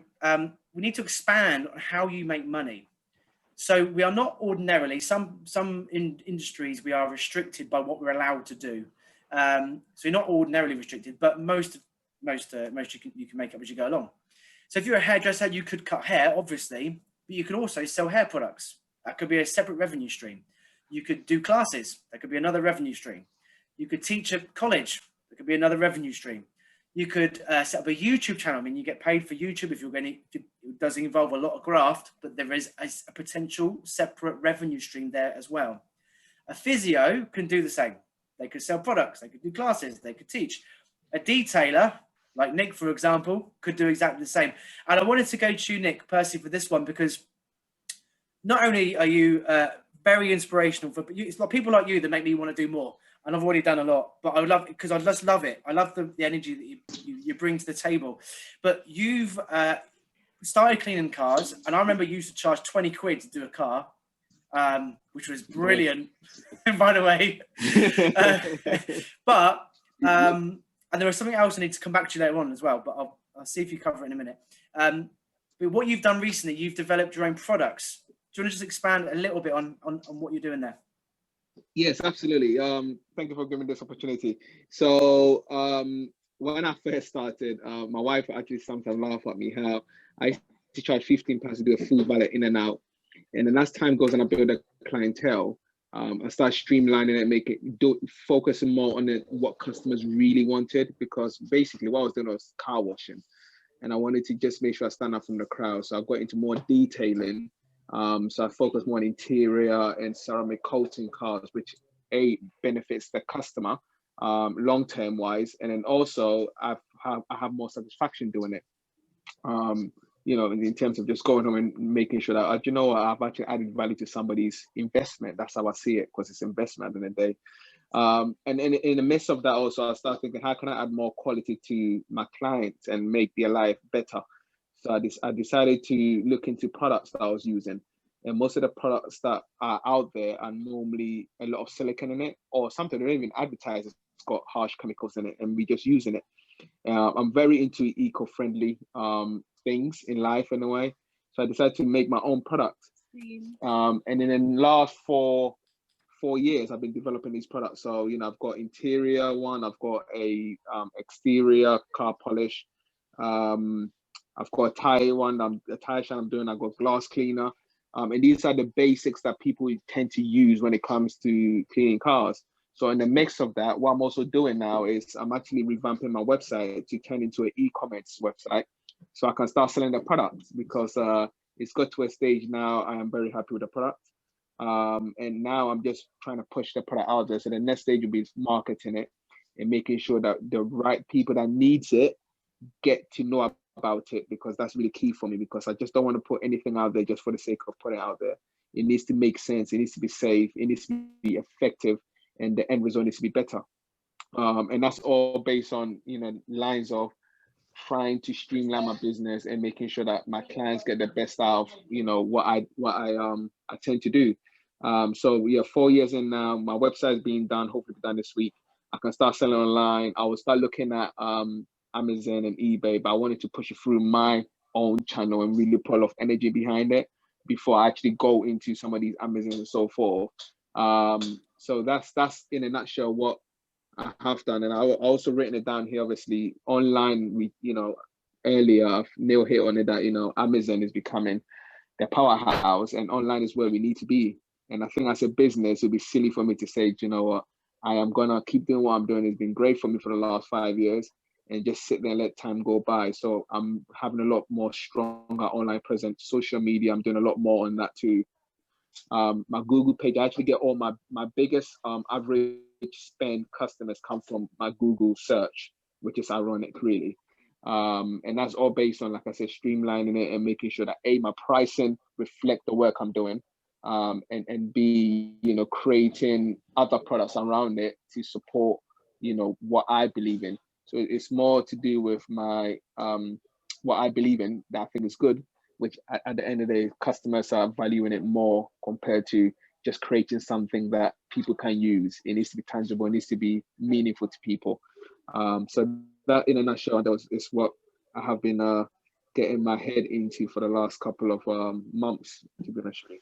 we need to expand on how you make money. So we are not ordinarily, some industries we are restricted by what we're allowed to do. So you're not ordinarily restricted, but most you can make up as you go along. So if you're a hairdresser, you could cut hair, obviously, but you could also sell hair products. That could be a separate revenue stream. You could do classes. That could be another revenue stream. You could teach at college. That could be another revenue stream. You could set up a YouTube channel. I mean, you get paid for YouTube if you're going to, it does involve a lot of graft, but there is a potential separate revenue stream there as well. A physio can do the same. They could sell products. They could do classes. They could teach. A detailer, like Nick, for example, could do exactly the same. And I wanted to go to you, Nick, personally, for this one, because not only are you very inspirational, but it's like people like you that make me want to do more. And I've already done a lot, but I would love it because I just love it. I love the energy that you bring to the table. But you've started cleaning cars, and I remember you used to charge 20 quid to do a car, which was brilliant, by the way. And there was something else I need to come back to you later on as well, but I'll see if you cover it in a minute. But what you've done recently, you've developed your own products. Do you want to just expand a little bit on what you're doing there? Yes, absolutely. Thank you for giving this opportunity. So when I first started, my wife actually sometimes laugh at me how I used to charge £15 to do a full valet in and out. And then as time goes on, I build a clientele. I start streamlining it, focusing more on what customers really wanted, because basically what I was doing was car washing. And I wanted to just make sure I stand out from the crowd. So I got into more detailing. So I focus more on interior and ceramic coating cars, which benefits the customer long-term wise, and then also I have more satisfaction doing it. You know, in terms of just going home and making sure that you know what, I've actually added value to somebody's investment. That's how I see it, because it's investment at the end of the day. And in the midst of that, also I start thinking, how can I add more quality to my clients and make their life better? So I decided to look into products that I was using. And most of the products that are out there are normally a lot of silicone in it, or something they don't even advertise. It's got harsh chemicals in it, and we're just using it. I'm very into eco-friendly things in life in a way. So I decided to make my own product. And in the last four years, I've been developing these products. So, you know, I've got interior one, I've got a exterior car polish. I've got a tire one, a tire shine I'm doing, I've got glass cleaner. And these are the basics that people tend to use when it comes to cleaning cars. So in the mix of that, what I'm also doing now is I'm actually revamping my website to turn into an e-commerce website, so I can start selling the products, because it's got to a stage now I am very happy with the product. And now I'm just trying to push the product out there. So the next stage will be marketing it and making sure that the right people that needs it get to know about it, because that's really key for me, because I just don't want to put anything out there just for the sake of putting it out there. It needs to make sense, it needs to be safe, it needs to be effective, and the end result needs to be better. And that's all based on, you know, lines of trying to streamline my business and making sure that my clients get the best out of, you know, what I tend to do. So we are 4 years in now. My website is being done, hopefully done this week. I can start selling online. I will start looking at Amazon and eBay, but I wanted to push it through my own channel and really put a lot of energy behind it before I actually go into some of these Amazon and so forth. So that's in a nutshell what I have done. And I also written it down here, obviously online. We, you know, earlier Neil hit on it that, you know, Amazon is becoming the powerhouse and online is where we need to be. And I think as a business, it'd be silly for me to say, you know what, I am gonna keep doing what I'm doing. It's been great for me for the last 5 years, and just sit there and let time go by. So I'm having a lot more stronger online presence, social media. I'm doing a lot more on that too. My Google page, I actually get all my biggest average spend customers come from my Google search, which is ironic really. And that's all based on, like I said, streamlining it and making sure that A, my pricing reflect the work I'm doing, and B, you know, creating other products around it to support, you know, what I believe in. So it's more to do with my what I believe in that I think is good, which at the end of the day, customers are valuing it more compared to just creating something that people can use. It needs to be tangible, it needs to be meaningful to people. So that in a nutshell, is what I have been getting my head into for the last couple of months, to be honest with you.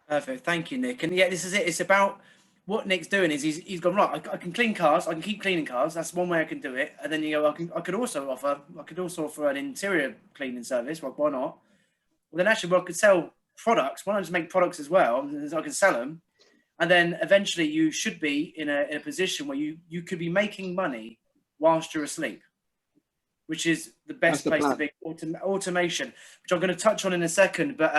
Perfect. Thank you, Nick. And yeah, this is it. It's about what Nick's doing is he's gone, right, I can clean cars. I can keep cleaning cars. That's one way I can do it. And then you go, I could also offer an interior cleaning service. Well, why not? Well, then actually, I could sell products. Why not just make products as well? And I can sell them. And then eventually you should be in a position where you could be making money whilst you're asleep, which is the best place to be. Automation, which I'm going to touch on in a second. But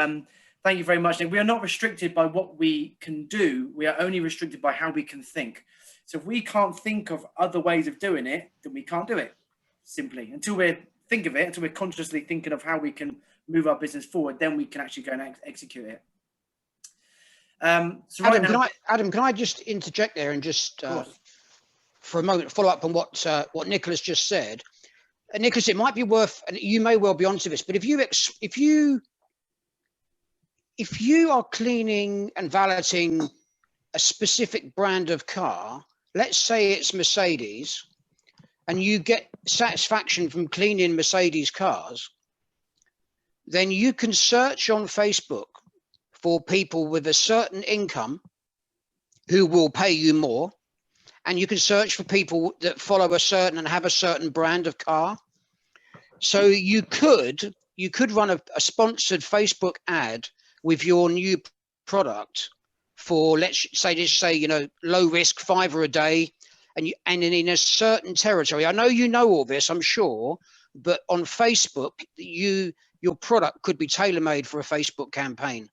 thank you very much, Nick. We are not restricted by what we can do. We are only restricted by how we can think. So if we can't think of other ways of doing it, then we can't do it, simply. Until we're consciously thinking of how we can move our business forward, then we can actually go and execute it. So right Adam, can I just interject there and just for a moment follow up on what Nicholas just said? Nicholas, it might be worth, and you may well be onto this, but if you are cleaning and valeting a specific brand of car, let's say it's Mercedes, and you get satisfaction from cleaning Mercedes cars, then you can search on Facebook for people with a certain income who will pay you more, and you can search for people that follow a certain and have a certain brand of car. So you could run a sponsored Facebook ad with your new product for let's say you know, low risk, $5 a day, and in a certain territory. I know you know all this, I'm sure, but on Facebook your product could be tailor-made for a Facebook campaign.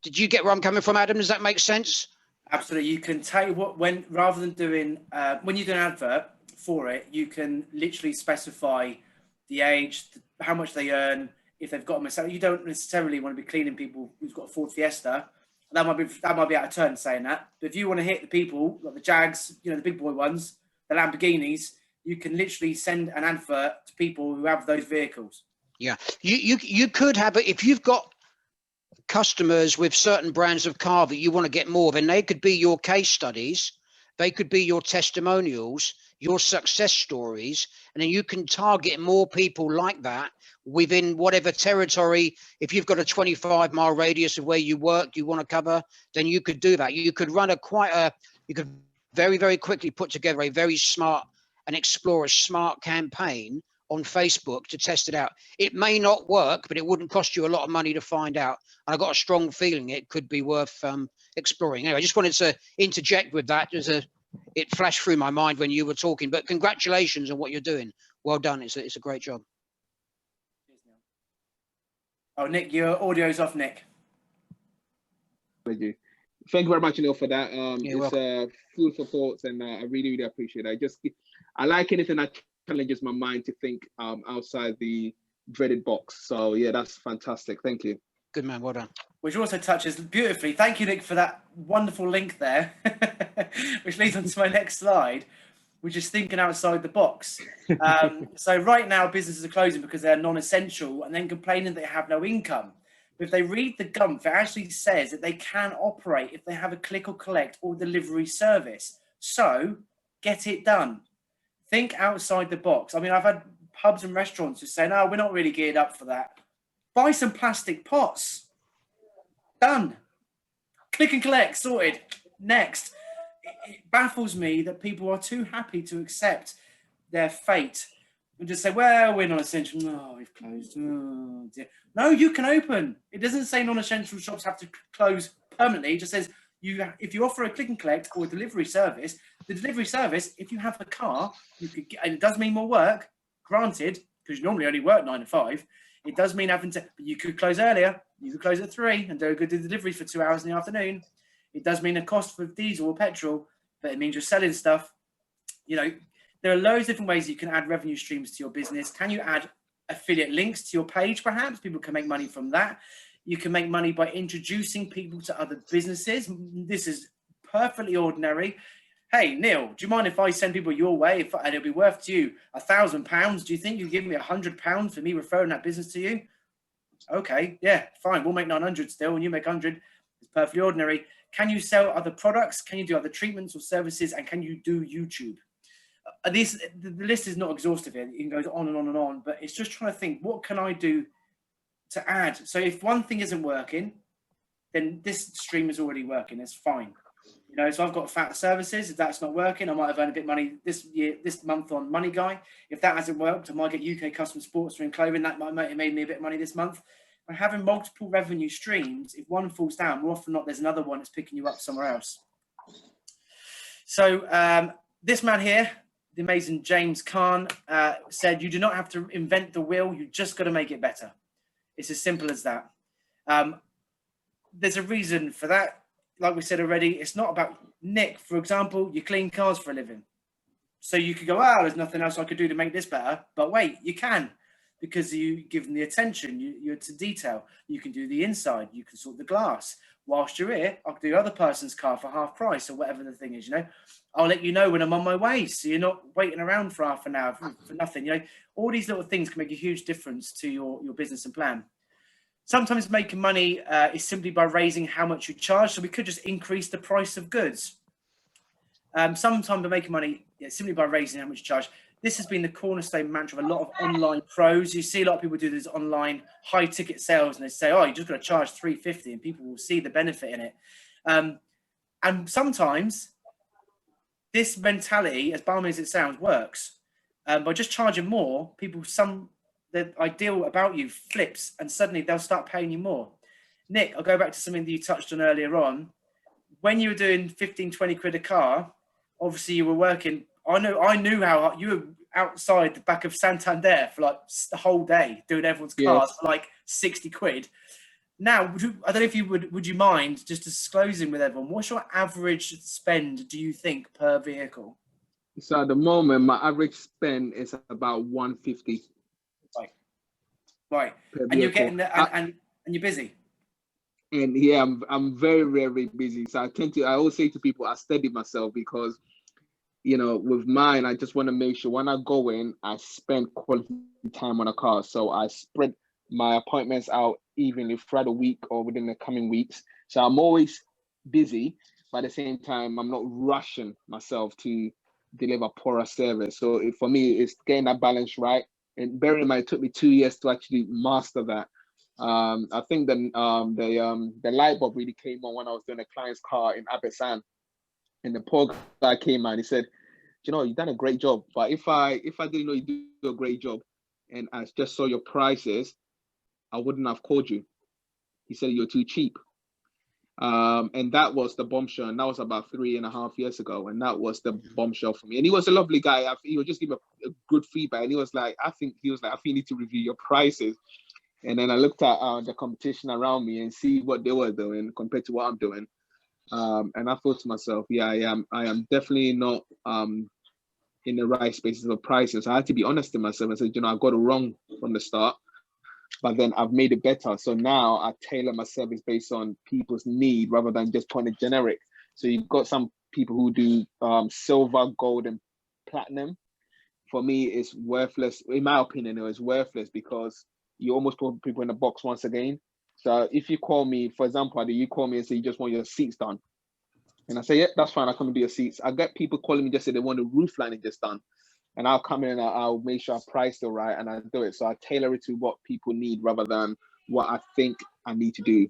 Did you get where I'm coming from, Adam? Does that make sense? Absolutely. You can tell you what, rather than doing when you do an advert for it, you can literally specify the age, how much they earn, if they've got a Mercedes. You don't necessarily want to be cleaning people who's got a Ford Fiesta. That might be out of turn saying that. But if you want to hit the people like the Jags, you know, the big boy ones, the Lamborghinis, you can literally send an advert to people who have those vehicles. Yeah, you could have it if you've got customers with certain brands of car that you want to get more, then they could be your case studies, they could be your testimonials, your success stories, and then you can target more people like that within whatever territory. If you've got a 25-mile radius of where you work, you want to cover, then you could do that. You could run you could very, very quickly put together a very smart and explore a smart campaign on Facebook to test it out. It may not work, but it wouldn't cost you a lot of money to find out. And I got a strong feeling it could be worth exploring. Anyway, I just wanted to interject with that. It flashed through my mind when you were talking, but congratulations on what you're doing. Well done. It's a great job. Oh, Nick, your audio's off, Nick. Thank you. Thank you very much, Neil, for that. It's food for thoughts, and I really, really appreciate it. I like anything that challenges my mind to think outside the dreaded box. So yeah, that's fantastic. Thank you. Good man, well done. Which also touches beautifully. Thank you, Nick, for that wonderful link there, which leads on to my next slide, which is thinking outside the box. So right now, businesses are closing because they're non-essential and then complaining they have no income. But if they read the GUMP, it actually says that they can operate if they have a click or collect or delivery service. So get it done. Think outside the box. I mean, I've had pubs and restaurants who say, no, we're not really geared up for that. Buy some plastic pots. Done. Click and collect, sorted. Next. It baffles me that people are too happy to accept their fate and just say, well, we're non-essential. No, we've closed. Oh, dear. No, you can open. It doesn't say non-essential shops have to close permanently. It just says if you offer a click and collect or a delivery service, the delivery service, if you have a car, you could get, and it does mean more work, granted, because you normally only work 9 to 5. It does mean having to, you could close earlier. You could close at 3 and do a good delivery for 2 hours in the afternoon. It does mean a cost for diesel or petrol, but it means you're selling stuff. You know, there are loads of different ways you can add revenue streams to your business. Can you add affiliate links to your page, perhaps? People can make money from that. You can make money by introducing people to other businesses. This is perfectly ordinary. Hey, Neil, do you mind if I send people your way and it'll be worth to you £1,000? Do you think you give me £100 for me referring that business to you? Okay, yeah, fine. We'll make 900 still, and you make 100. It's perfectly ordinary. Can you sell other products? Can you do other treatments or services? And can you do YouTube? The list is not exhaustive here. It can go on and on and on, but it's just trying to think, what can I do to add? So if one thing isn't working, then this stream is already working. It's fine. You know, so I've got fat services. If that's not working, I might have earned a bit of money this month on Money Guy. If that hasn't worked, I might get UK Custom Sportswear and Clothing. That might have made me a bit of money this month. By having multiple revenue streams, if one falls down, more often than not, there's another one that's picking you up somewhere else. So this man here, the amazing James Khan, said, you do not have to invent the wheel. You just got to make it better. It's as simple as that. There's a reason for that. Like we said already, it's not about Nick, for example, you clean cars for a living. So you could go, oh, there's nothing else I could do to make this better. But wait, you can, because you give them the attention, you're to detail. You can do the inside, you can sort the glass. Whilst you're here, I'll do other person's car for half price or whatever the thing is, you know. I'll let you know when I'm on my way, so you're not waiting around for half an hour for nothing. You know, all these little things can make a huge difference to your business and plan. Sometimes making money is simply by raising how much you charge. So we could just increase the price of goods. Sometimes by making money simply by raising how much you charge. This has been the cornerstone mantra of a lot of online pros. You see a lot of people do this online high ticket sales and they say, oh, you just got to charge $350 and people will see the benefit in it. And sometimes this mentality, as balmy as it sounds, works. By just charging more, the ideal about you flips and suddenly they'll start paying you more. Nick, I'll go back to something that you touched on earlier on. When you were doing 15, 20 quid a car, obviously you were working. I knew how you were outside the back of Santander for like the whole day doing everyone's cars for like 60 quid. Now, I don't know if you would you mind just disclosing with everyone, what's your average spend, do you think, per vehicle? So at the moment, my average spend is about 150. Right. And you're getting that, and you're busy. And yeah, I'm very, very busy. So I always say to people, I steady myself because, you know, with mine, I just want to make sure when I go in, I spend quality time on a car. So I spread my appointments out evenly throughout the week or within the coming weeks. So I'm always busy, but at the same time, I'm not rushing myself to deliver poorer service. So for me, it's getting that balance right. And bearing in mind, it took me 2 years to actually master that. I think the light bulb really came on when I was doing a client's car in Abesan, and the poor guy came out and he said, you know, you've done a great job, but if I didn't know you do a great job and I just saw your prices, I wouldn't have called you. He said you're too cheap. And that was the bombshell, and that was about 3.5 years ago, and that was the bombshell for me. And he was a lovely guy. He would just give a good feedback, and he was like, I think you need to review your prices. And then I looked at the competition around me and see what they were doing compared to what I'm doing. And I thought to myself, yeah, I am definitely not in the right spaces of pricing. So I had to be honest with myself and said, you know, I got it wrong from the start, but then I've made it better. So now I tailor my service based on people's need rather than just putting it generic. So you've got some people who do silver, gold, and platinum. For me, it's worthless. In my opinion, it was worthless because you almost put people in a box once again. So if you call me, for example, you call me and say you just want your seats done, and I say, yeah, that's fine, I'll come and do your seats. I get people calling me just say they want the roof lining just done, and I'll come in and I'll make sure I price it right and I do it. So I tailor it to what people need rather than what I think I need to do.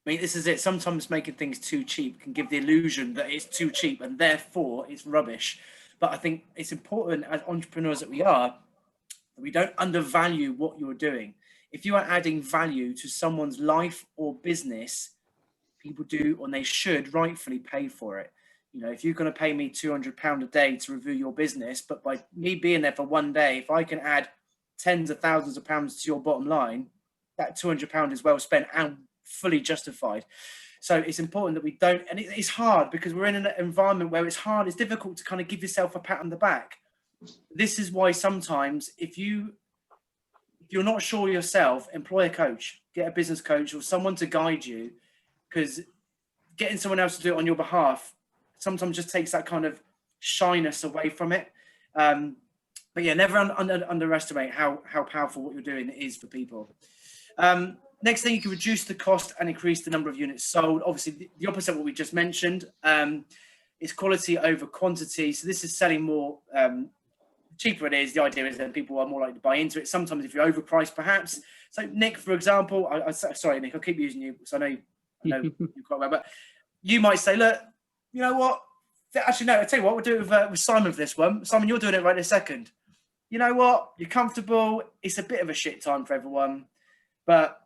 I mean, this is it. Sometimes making things too cheap can give the illusion that it's too cheap and therefore it's rubbish. But I think it's important as entrepreneurs that we are, that we don't undervalue what you're doing. If you are adding value to someone's life or business, people do, and they should rightfully pay for it. You know, if you're going to pay me £200 a day to review your business, but by me being there for one day, if I can add tens of thousands of pounds to your bottom line, that £200 is well spent and fully justified. So it's important that we don't, and it's hard because we're in an environment where it's hard, it's difficult to kind of give yourself a pat on the back. This is why sometimes if you're not sure yourself, employ a coach, get a business coach or someone to guide you, because getting someone else to do it on your behalf sometimes just takes that kind of shyness away from it. But But yeah, never underestimate how powerful what you're doing is for people. Next thing, you can reduce the cost and increase the number of units sold. Obviously, the opposite of what we just mentioned is quality over quantity. So this is selling more. Cheaper it is, the idea is that people are more likely to buy into it. Sometimes if you're overpriced, perhaps. So Nick, for example, sorry, Nick, I'll keep using you because I know you quite well, but you might say, look, you know what? Actually, no, I'll tell you what, we'll do it with Simon for this one. Simon, you're doing it right this second. You know what? You're comfortable. It's a bit of a shit time for everyone, but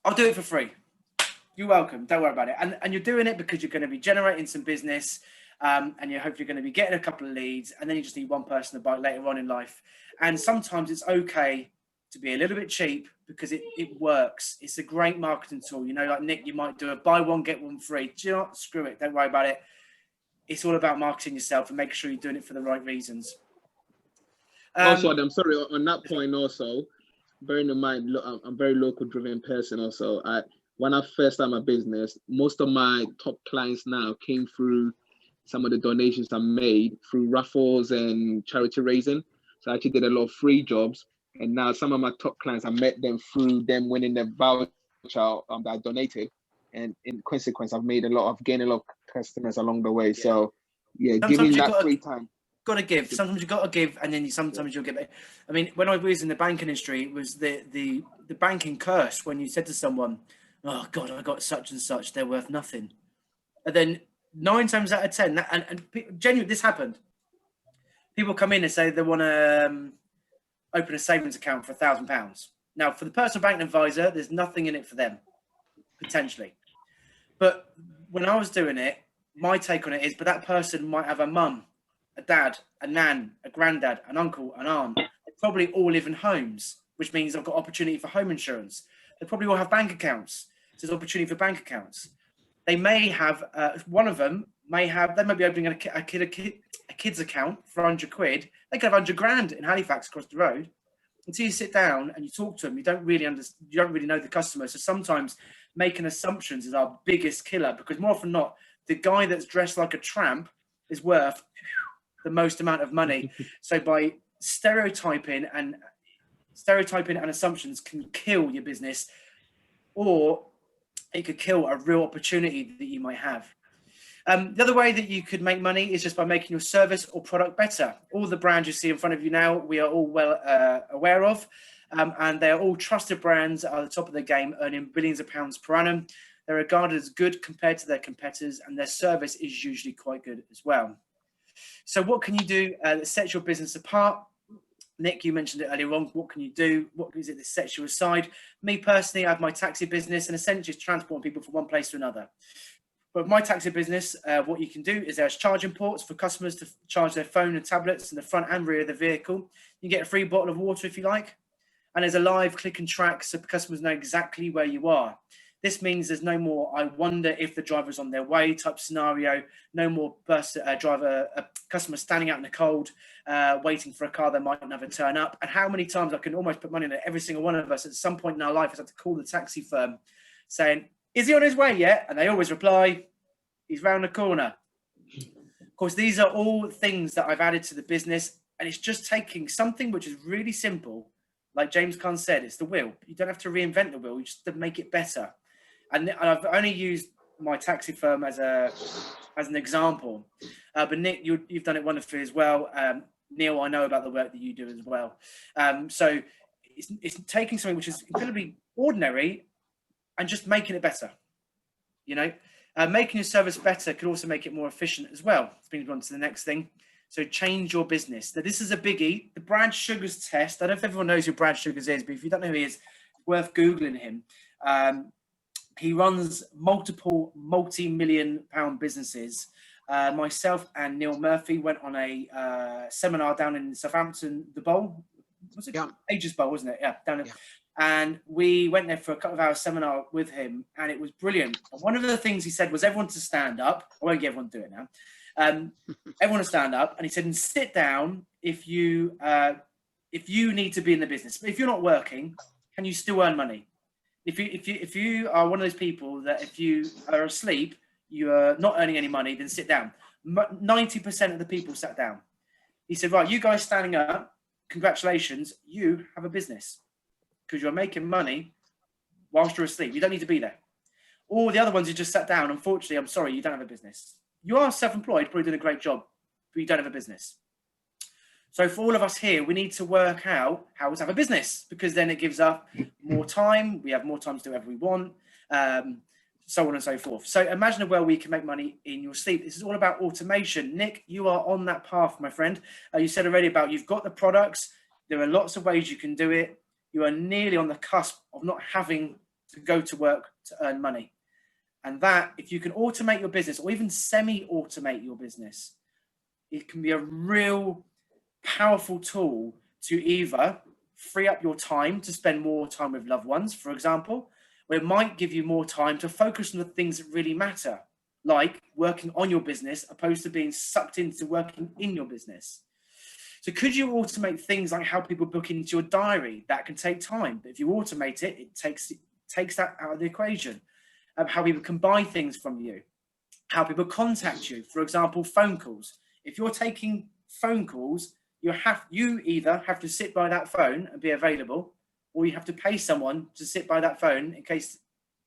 I'll do it for free. You're welcome. Don't worry about it. And you're doing it because you're going to be generating some business. And you're hopefully going to be getting a couple of leads, and then you just need one person to buy later on in life. And sometimes it's okay to be a little bit cheap because it works. It's a great marketing tool. You know, like Nick, you might do a buy one, get one free. Do you know what? Screw it. Don't worry about it. It's all about marketing yourself and making sure you're doing it for the right reasons. Also, I'm sorry, on that point also, bearing in mind, look, I'm a very local driven person also. When I first started my business, most of my top clients now came through some of the donations I made through raffles and charity raising. So I actually did a lot of free jobs. And now some of my top clients, I met them through them winning the voucher that I donated. And in consequence, I've gained a lot of customers along the way. Yeah. So yeah, sometimes giving that free time. Got to give. Sometimes you got to give, and then sometimes you'll give it. I mean, when I was in the banking industry, it was the banking curse when you said to someone, "Oh God, I got such and such, they're worth nothing," and then 9 times out of 10, and genuinely, this happened. People come in and say they want to open a savings account for £1,000. Now, for the personal banking advisor, there's nothing in it for them, potentially. But when I was doing it, my take on it is, but that person might have a mum, a dad, a nan, a granddad, an uncle, an aunt. They probably all live in homes, which means I've got opportunity for home insurance. They probably all have bank accounts. So there's opportunity for bank accounts. They may have, one of them they might be opening a kid's account for 100 quid. They could have 100 grand in Halifax across the road. Until you sit down and you talk to them, you don't really know the customer. So sometimes making assumptions is our biggest killer, because more often than not, the guy that's dressed like a tramp is worth the most amount of money. So by stereotyping and assumptions can kill your business, or it could kill a real opportunity that you might have. The other way that you could make money is just by making your service or product better. All the brands you see in front of you now, we are all well aware of, and they're all trusted brands at the top of the game, earning billions of pounds per annum. They're regarded as good compared to their competitors, and their service is usually quite good as well. So what can you do that sets your business apart? Nick, you mentioned it earlier on. What can you do? What is it that sets you aside? Me personally, I have my taxi business, and essentially it's transporting people from one place to another. But my taxi business, what you can do is there's charging ports for customers to charge their phone and tablets in the front and rear of the vehicle. You get a free bottle of water if you like. And there's a live click and track so customers know exactly where you are. This means there's no more "I wonder if the driver's on their way" type scenario. No more customer standing out in the cold, waiting for a car that might never turn up. And how many times I can almost put money on it, every single one of us at some point in our life has had to call the taxi firm saying, "Is he on his way yet?" And they always reply, "He's round the corner." Of course, these are all things that I've added to the business, and it's just taking something which is really simple. Like James Caan said, it's the wheel. You don't have to reinvent the wheel, you just have to make it better. And I've only used my taxi firm as an example. But Nick, you've done it wonderfully as well. Neil, I know about the work that you do as well. So it's taking something which is incredibly ordinary and just making it better. You know, making your service better could also make it more efficient as well. Let's bring it on to the next thing. So change your business. Now, this is a biggie. The Brad Sugars test. I don't know if everyone knows who Brad Sugars is, but if you don't know who he is, it's worth Googling him. He runs multiple multi-million-pound businesses. Myself and Neil Murphy went on a seminar down in Southampton, the Bowl. Was it? Yeah. Ages Bowl, wasn't it? Yeah, down in. Yeah. And we went there for a couple of hours seminar with him, and it was brilliant. And one of the things he said was everyone to stand up. I won't get everyone to do it now. Everyone to stand up, and he said, and sit down if you need to be in the business. But if you're not working, can you still earn money? If you are one of those people that if you are asleep, you are not earning any money, then sit down. 90% of the people sat down. He said, right, you guys standing up, congratulations, you have a business because you're making money whilst you're asleep. You don't need to be there. All the other ones who just sat down, unfortunately, I'm sorry, you don't have a business. You are self-employed, probably doing a great job, but you don't have a business. So for all of us here, we need to work out how to have a business, because then it gives us more time. We have more time to do whatever we want, so on and so forth. So imagine a world where you can make money in your sleep. This is all about automation. Nick, you are on that path, my friend. You said already about you've got the products. There are lots of ways you can do it. You are nearly on the cusp of not having to go to work to earn money. And that, if you can automate your business or even semi-automate your business, it can be a real powerful tool to either free up your time to spend more time with loved ones, for example, or it might give you more time to focus on the things that really matter, like working on your business opposed to being sucked into working in your business. So could you automate things like how people book into your diary? That can take time, but if you automate it, it takes that out of the equation. How people can buy things from you, how people contact you, for example, phone calls. If you're taking phone calls, you either have to sit by that phone and be available, or you have to pay someone to sit by that phone in case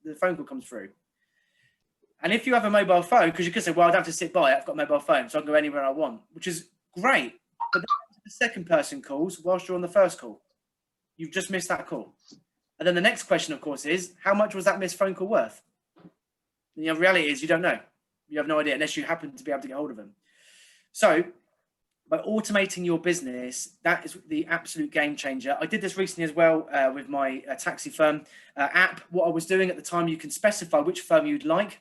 the phone call comes through. And if you have a mobile phone, because you could say, well, I don't have to sit by it, I've got a mobile phone, so I can go anywhere I want, which is great. But then the second person calls whilst you're on the first call. You've just missed that call. And then the next question, of course, is how much was that missed phone call worth? And the reality is you don't know. You have no idea unless you happen to be able to get hold of them. So by automating your business, that is the absolute game changer. I did this recently as well with my taxi firm app. What I was doing at the time, you can specify which firm you'd like.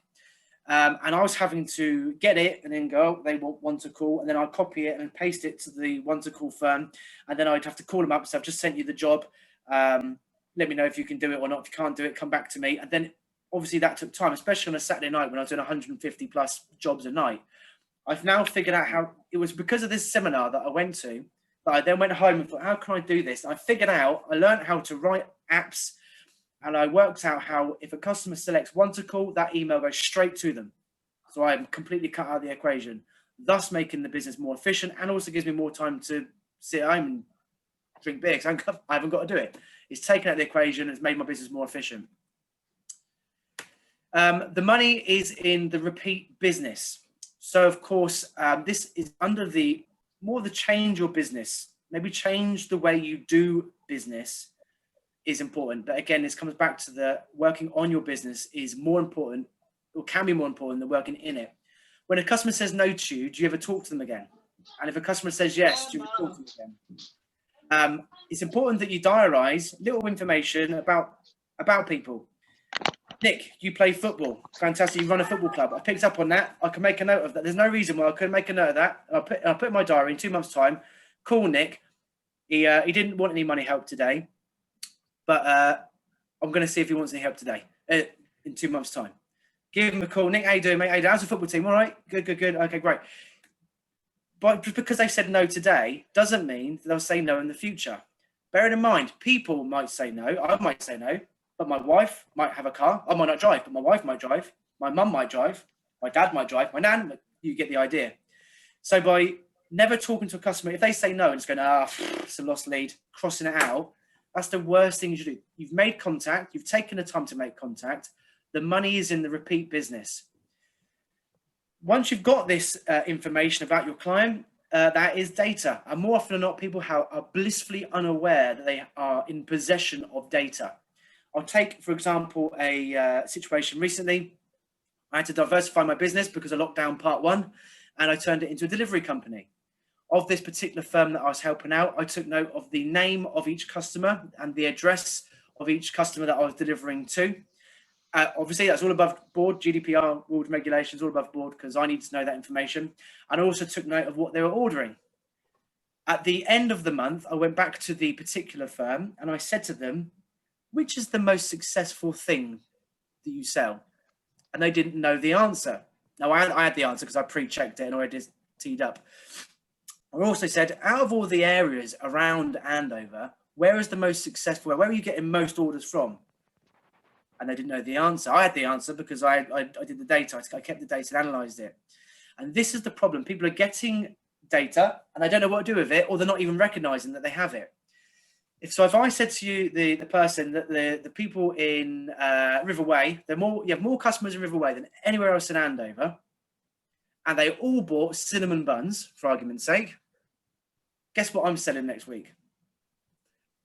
And I was having to get it and then go, they want one to call, and then I'd copy it and paste it to the one to call firm. And then I'd have to call them up. So I've just sent you the job. Let me know if you can do it or not. If you can't do it, come back to me. And then obviously that took time, especially on a Saturday night when I was doing 150 plus jobs a night. I've now figured out how it was because of this seminar that I went to, that I then went home and thought, how can I do this? I figured out, I learned how to write apps, and I worked out how if a customer selects one to call, that email goes straight to them. So I'm completely cut out of the equation, thus making the business more efficient, and also gives me more time to sit at home and drink beer because I haven't got to do it. It's taken out the equation. It's made my business more efficient. The money is in the repeat business. So of course, this is under the change your business, maybe change the way you do business is important. But again, this comes back to the working on your business is more important, or can be more important than working in it. When a customer says no to you, do you ever talk to them again? And if a customer says yes, do you ever talk to them again? It's important that you diarize little information about people. Nick, you play football. Fantastic. You run a football club. I picked up on that. I can make a note of that. There's no reason why I couldn't make a note of that. I'll put in my diary in 2 months' time. Call Nick. He didn't want any money help today, but I'm going to see if he wants any help today in 2 months' time. Give him a call. Nick, how you doing, mate? How you doing? How's the football team? All right? Good. Okay, great. But just because they said no today doesn't mean they'll say no in the future. Bearing in mind, people might say no. I might say no. But my wife might have a car. I might not drive, but my wife might drive. My mum might drive. My dad might drive. My nan, you get the idea. So by never talking to a customer, if they say no and just going, it's a lost lead, crossing it out, that's the worst thing you should do. You've made contact. You've taken the time to make contact. The money is in the repeat business. Once you've got this information about your client, that is data. And more often than not, people are blissfully unaware that they are in possession of data. I'll take, for example, a situation recently. I had to diversify my business because of lockdown part 1, and I turned it into a delivery company. Of this particular firm that I was helping out, I took note of the name of each customer and the address of each customer that I was delivering to. Obviously, that's all above board, GDPR rules and regulations, all above board, because I need to know that information. And I also took note of what they were ordering. At the end of the month, I went back to the particular firm and I said to them, which is the most successful thing that you sell? And they didn't know the answer. Now, I had the answer because I pre-checked it and already teed up. I also said, out of all the areas around Andover, where is the most successful? Where are you getting most orders from? And they didn't know the answer. I had the answer because I did the data. I kept the data and analysed it. And this is the problem. People are getting data and they don't know what to do with it, or they're not even recognizing that they have it. If I said to you, the person, that the people in Riverway, you have more customers in Riverway than anywhere else in Andover, and they all bought cinnamon buns, for argument's sake, guess what I'm selling next week?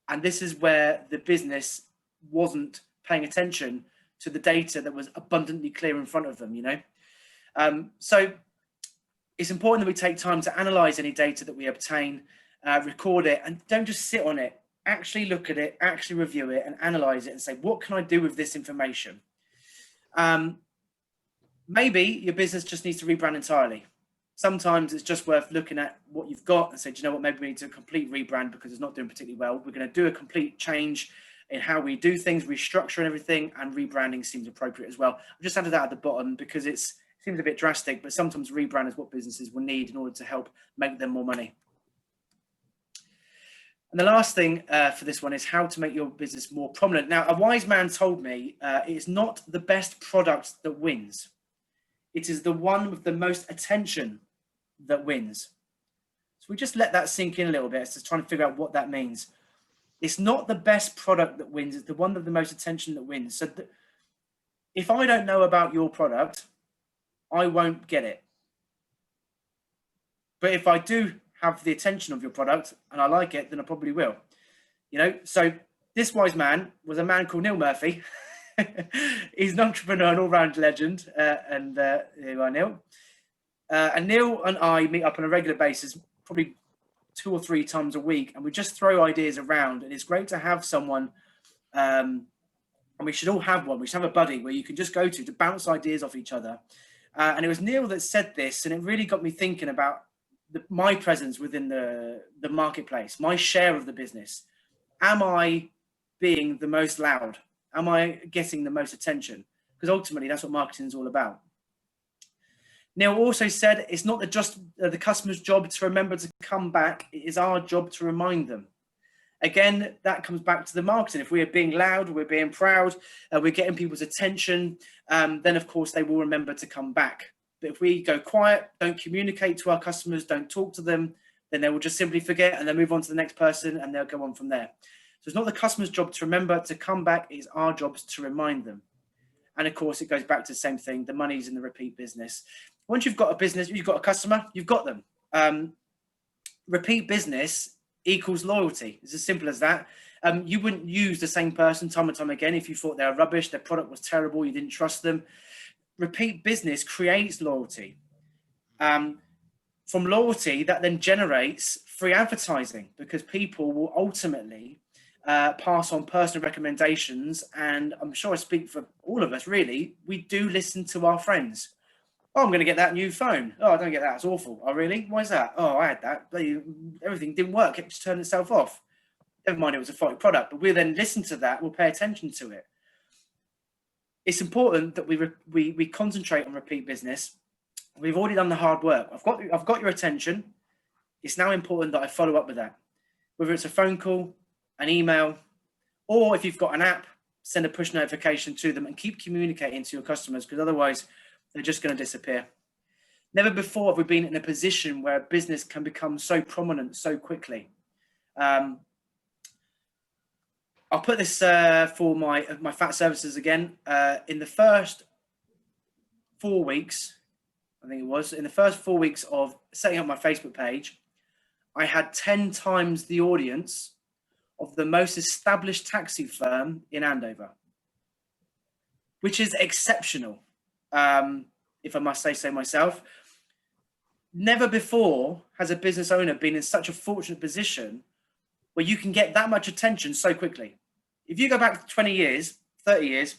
And this is where the business wasn't paying attention to the data that was abundantly clear in front of them, you know? So it's important that we take time to analyze any data that we obtain, record it, and don't just sit on it. Actually look at it, actually review it, and analyze it and say, what can I do with this information? Maybe your business just needs to rebrand entirely. Sometimes it's just worth looking at what you've got and say, do you know what, maybe we need to complete rebrand because it's not doing particularly well. We're going to do a complete change in how we do things, restructure and everything, and rebranding seems appropriate as well. I've just added that at the bottom because it seems a bit drastic, but sometimes rebrand is what businesses will need in order to help make them more money. And the last thing for this one is how to make your business more prominent. Now, a wise man told me it's not the best product that wins. It is the one with the most attention that wins. So we just let that sink in a little bit. It's just trying to figure out what that means. It's not the best product that wins. It's the one with the most attention that wins. So if I don't know about your product, I won't get it. But if I do have the attention of your product and I like it, then I probably will. You know, so this wise man was a man called Neil Murphy. He's an entrepreneur, an all-round legend, and here you are, Neil. And Neil and I meet up on a regular basis, probably 2 or 3 times a week, and we just throw ideas around. And it's great to have someone, and we should all have one. We should have a buddy where you can just go to bounce ideas off each other. And it was Neil that said this, and it really got me thinking about my presence within the marketplace, my share of the business. Am I being the most loud? Am I getting the most attention? Because ultimately, that's what marketing is all about. Neil also said it's not just the customer's job to remember to come back. It is our job to remind them. Again, that comes back to the marketing. If we are being loud, we're being proud, we're getting people's attention, then of course they will remember to come back. But if we go quiet, don't communicate to our customers, don't talk to them, then they will just simply forget and they'll move on to the next person and they'll go on from there. So it's not the customer's job to remember to come back, it's our job to remind them. And of course, it goes back to the same thing, the money's in the repeat business. Once you've got a business, you've got a customer, you've got them. Repeat business equals loyalty. It's as simple as that. You wouldn't use the same person time and time again if you thought they were rubbish, their product was terrible, you didn't trust them. Repeat business creates loyalty. From loyalty, that then generates free advertising because people will ultimately pass on personal recommendations. And I'm sure I speak for all of us, really. We do listen to our friends. Oh, I'm going to get that new phone. Oh, I don't get that. It's awful. Oh, really? Why is that? Oh, I had that. Everything didn't work. It just turned itself off. Never mind, it was a faulty product. But we'll then listen to that. We'll pay attention to it. It's important that we concentrate on repeat business. We've already done the hard work. I've got your attention. It's now important that I follow up with that. Whether it's a phone call, an email, or if you've got an app, send a push notification to them and keep communicating to your customers because otherwise they're just going to disappear. Never before have we been in a position where a business can become so prominent so quickly. I'll put this for my fat services again. In the first 4 weeks, I think it was, in the first 4 weeks of setting up my Facebook page, I had 10 times the audience of the most established taxi firm in Andover, which is exceptional, if I must say so myself. Never before has a business owner been in such a fortunate position where you can get that much attention so quickly. If you go back 20 years, 30 years,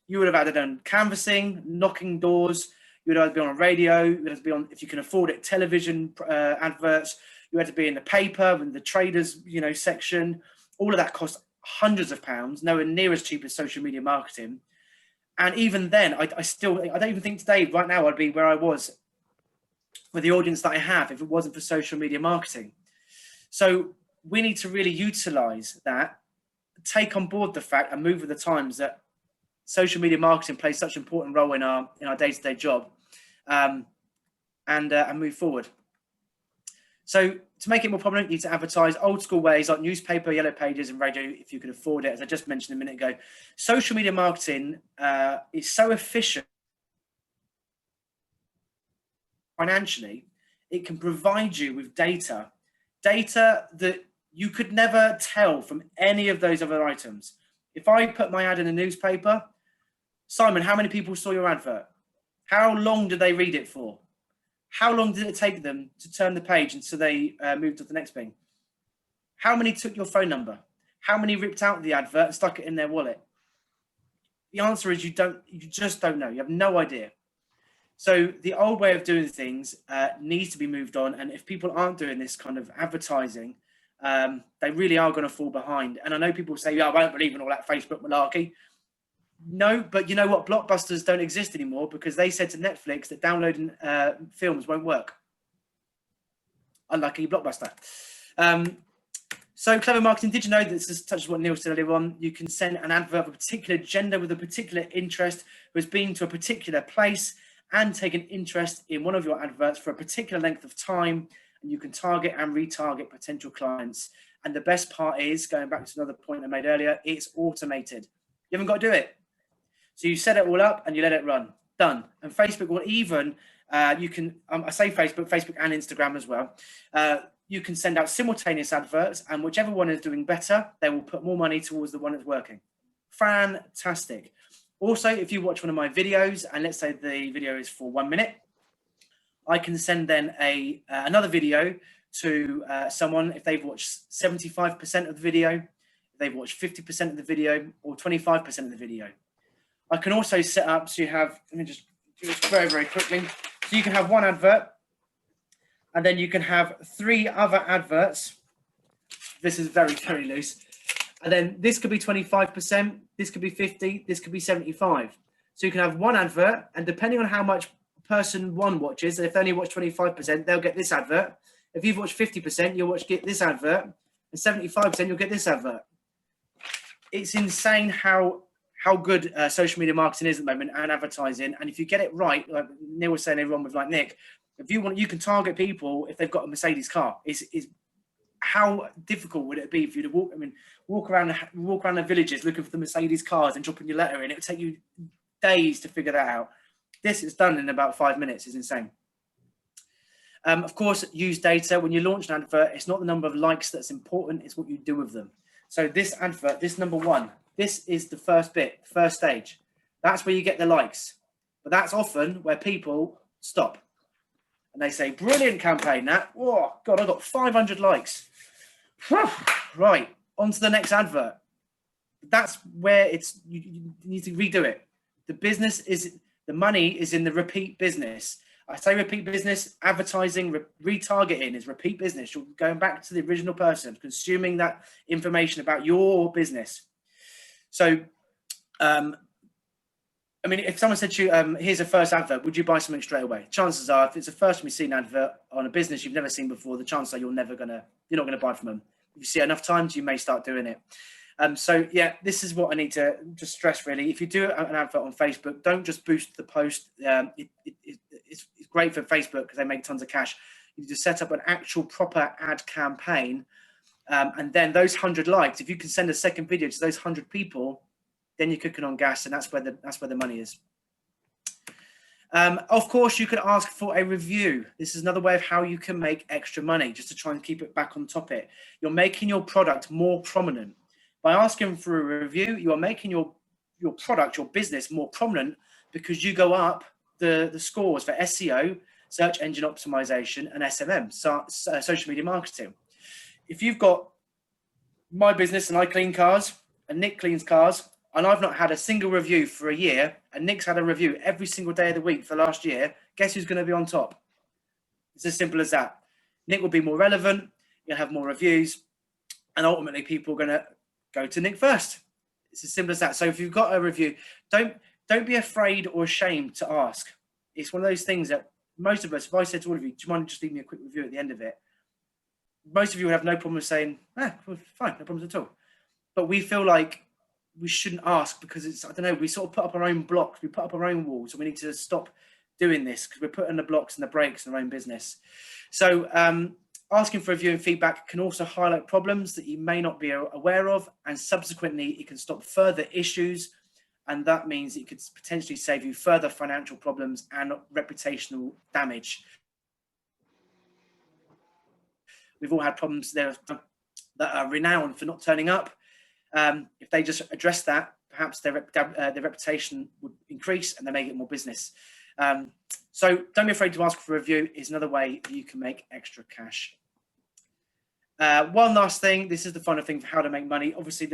you would have had done canvassing, knocking doors, you would have to be on a radio, you would have to be on, if you can afford it, television adverts, you had to be in the paper and the traders, section. All of that cost hundreds of pounds, nowhere near as cheap as social media marketing. And even then, I don't even think today, right now, I'd be where I was with the audience that I have if it wasn't for social media marketing. So we need to really utilize that, take on board the fact and move with the times that social media marketing plays such an important role in our day-to-day job, and move forward. So to make it more prominent, you need to advertise old school ways like newspaper, yellow pages, and radio if you can afford it. As I just mentioned a minute ago, social media marketing is so efficient financially. It can provide you with data that you could never tell from any of those other items. If I put my ad in a newspaper, Simon, how many people saw your advert? How long did they read it for? How long did it take them to turn the page until they moved to the next thing? How many took your phone number? How many ripped out the advert and stuck it in their wallet? The answer is you just don't know. You have no idea. So the old way of doing things needs to be moved on. And if people aren't doing this kind of advertising, they really are going to fall behind. And I know people say, yeah, I won't believe in all that Facebook malarkey. No, but you know what? Blockbusters don't exist anymore because they said to Netflix that downloading films won't work. Unlucky Blockbuster. So clever marketing, did you know that this is touches what Neil said earlier on? You can send an advert of a particular gender with a particular interest who has been to a particular place and take an interest in one of your adverts for a particular length of time, and you can target and retarget potential clients. And the best part is, going back to another point I made earlier, it's automated. You haven't got to do it. So you set it all up and you let it run. Done. And Facebook will even, you can, I say Facebook and Instagram as well. You can send out simultaneous adverts, and whichever one is doing better, they will put more money towards the one that's working. Fantastic. Also, if you watch one of my videos, and let's say the video is for 1 minute, I can send then another video to someone if they've watched 75% of the video, if they've watched 50% of the video, or 25% of the video. I can also set up so you have, let me just do this very, very quickly. So you can have one advert, and then you can have 3 other adverts. This is very, very loose. And then this could be 25%, this could be 50, this could be 75. So you can have one advert, and depending on how much person one watches, if they only watch 25%, they'll get this advert. If you've watched 50%, you'll get this advert, and 75%, you'll get this advert. It's insane how good social media marketing is at the moment and advertising. And if you get it right, like Neil was saying earlier on with like Nick, if you want, you can target people if they've got a Mercedes car. Is how difficult would it be for you to walk around the villages looking for the Mercedes cars and dropping your letter in? It would take you days to figure that out. This is done in about 5 minutes. It's insane. Of course, use data. When you launch an advert, it's not the number of likes that's important, it's what you do with them. So this advert, this number 1, this is the first bit, first stage. That's where you get the likes. But that's often where people stop. And they say, brilliant campaign, that. Oh, God, I got 500 likes. Right, on to the next advert. That's where you need to redo it. The money is in the repeat business. I say repeat business, advertising, retargeting is repeat business. You're going back to the original person, consuming that information about your business. So, I mean, if someone said to you, here's a first advert, would you buy something straight away? Chances are, if it's the first time you've seen an advert on a business you've never seen before, the chances are you're not going to buy from them. If you see it enough times, you may start doing it. So yeah, this is what I need to just stress really. If you do an advert on Facebook, don't just boost the post. It's great for Facebook because they make tons of cash. You need to set up an actual proper ad campaign. And then those 100 likes, if you can send a second video to those 100 people, then you're cooking on gas, and that's where the money is. Of course, you could ask for a review. This is another way of how you can make extra money, just to try and keep it back on topic. You're making your product more prominent. By asking for a review, you are making your product, your business more prominent because you go up the scores for SEO, search engine optimization, and SMM, social media marketing. If you've got my business and I clean cars and Nick cleans cars, and I've not had a single review for a year, and Nick's had a review every single day of the week for the last year, guess who's going to be on top? It's as simple as that. Nick will be more relevant, you'll have more reviews, and ultimately people are going to go to Nick first. It's as simple as that. So if you've got a review, don't be afraid or ashamed to ask. It's one of those things that most of us, if I said to all of you, do you mind just leaving me a quick review at the end of it? Most of you would have no problem with saying, well, fine, no problems at all. But we feel like we shouldn't ask because it's, I don't know, we sort of put up our own blocks, we put up our own walls, and we need to stop doing this because we're putting the blocks and the brakes in our own business. So Asking for review and feedback can also highlight problems that you may not be aware of, and subsequently it can stop further issues, and that means it could potentially save you further financial problems and reputational damage. We've all had problems there that are renowned for not turning up. If they just address that, perhaps their reputation would increase and they may get more business. So don't be afraid to ask for a review. Is another way that you can make extra cash. One last thing, this is the final thing for how to make money. Obviously,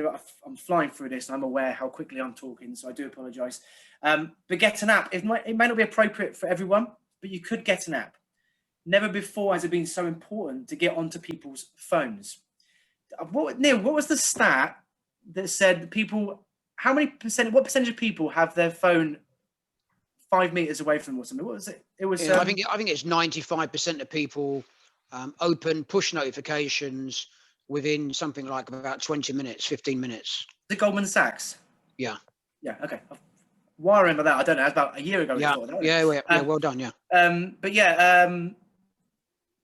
I'm flying through this and I'm aware how quickly I'm talking, so I do apologize. But get an app. It may not be appropriate for everyone, but you could get an app. Never before has it been so important to get onto people's phones. Neil, what was the stat that said people, what percentage of people have their phone 5 meters away from them or something? What was it? It was. Yeah, I think it's 95% of people open push notifications within something like about 20 minutes, 15 minutes. The Goldman Sachs. Yeah. Yeah. Okay. Why I remember that? I don't know. It was about a year ago. Yeah. Yeah. Well done. Yeah. But yeah,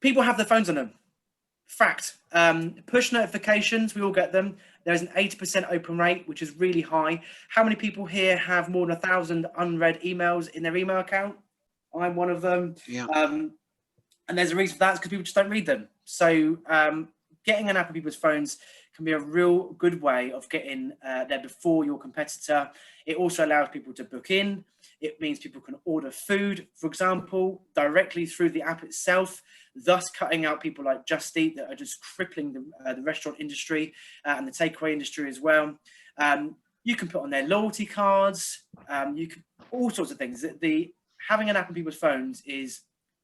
people have their phones on them. Fact. Push notifications, we all get them. There's an 80% open rate, which is really high. How many people here have more than 1,000 unread emails in their email account? I'm one of them. Yeah. And there's a reason for that, because people just don't read them. So getting an app on people's phones can be a real good way of getting there before your competitor. It also allows people to book in. It means people can order food, for example, directly through the app itself, thus cutting out people like Just Eat that are just crippling the restaurant industry and the takeaway industry as well. You can put on their loyalty cards. You can all sorts of things. Having an app on people's phones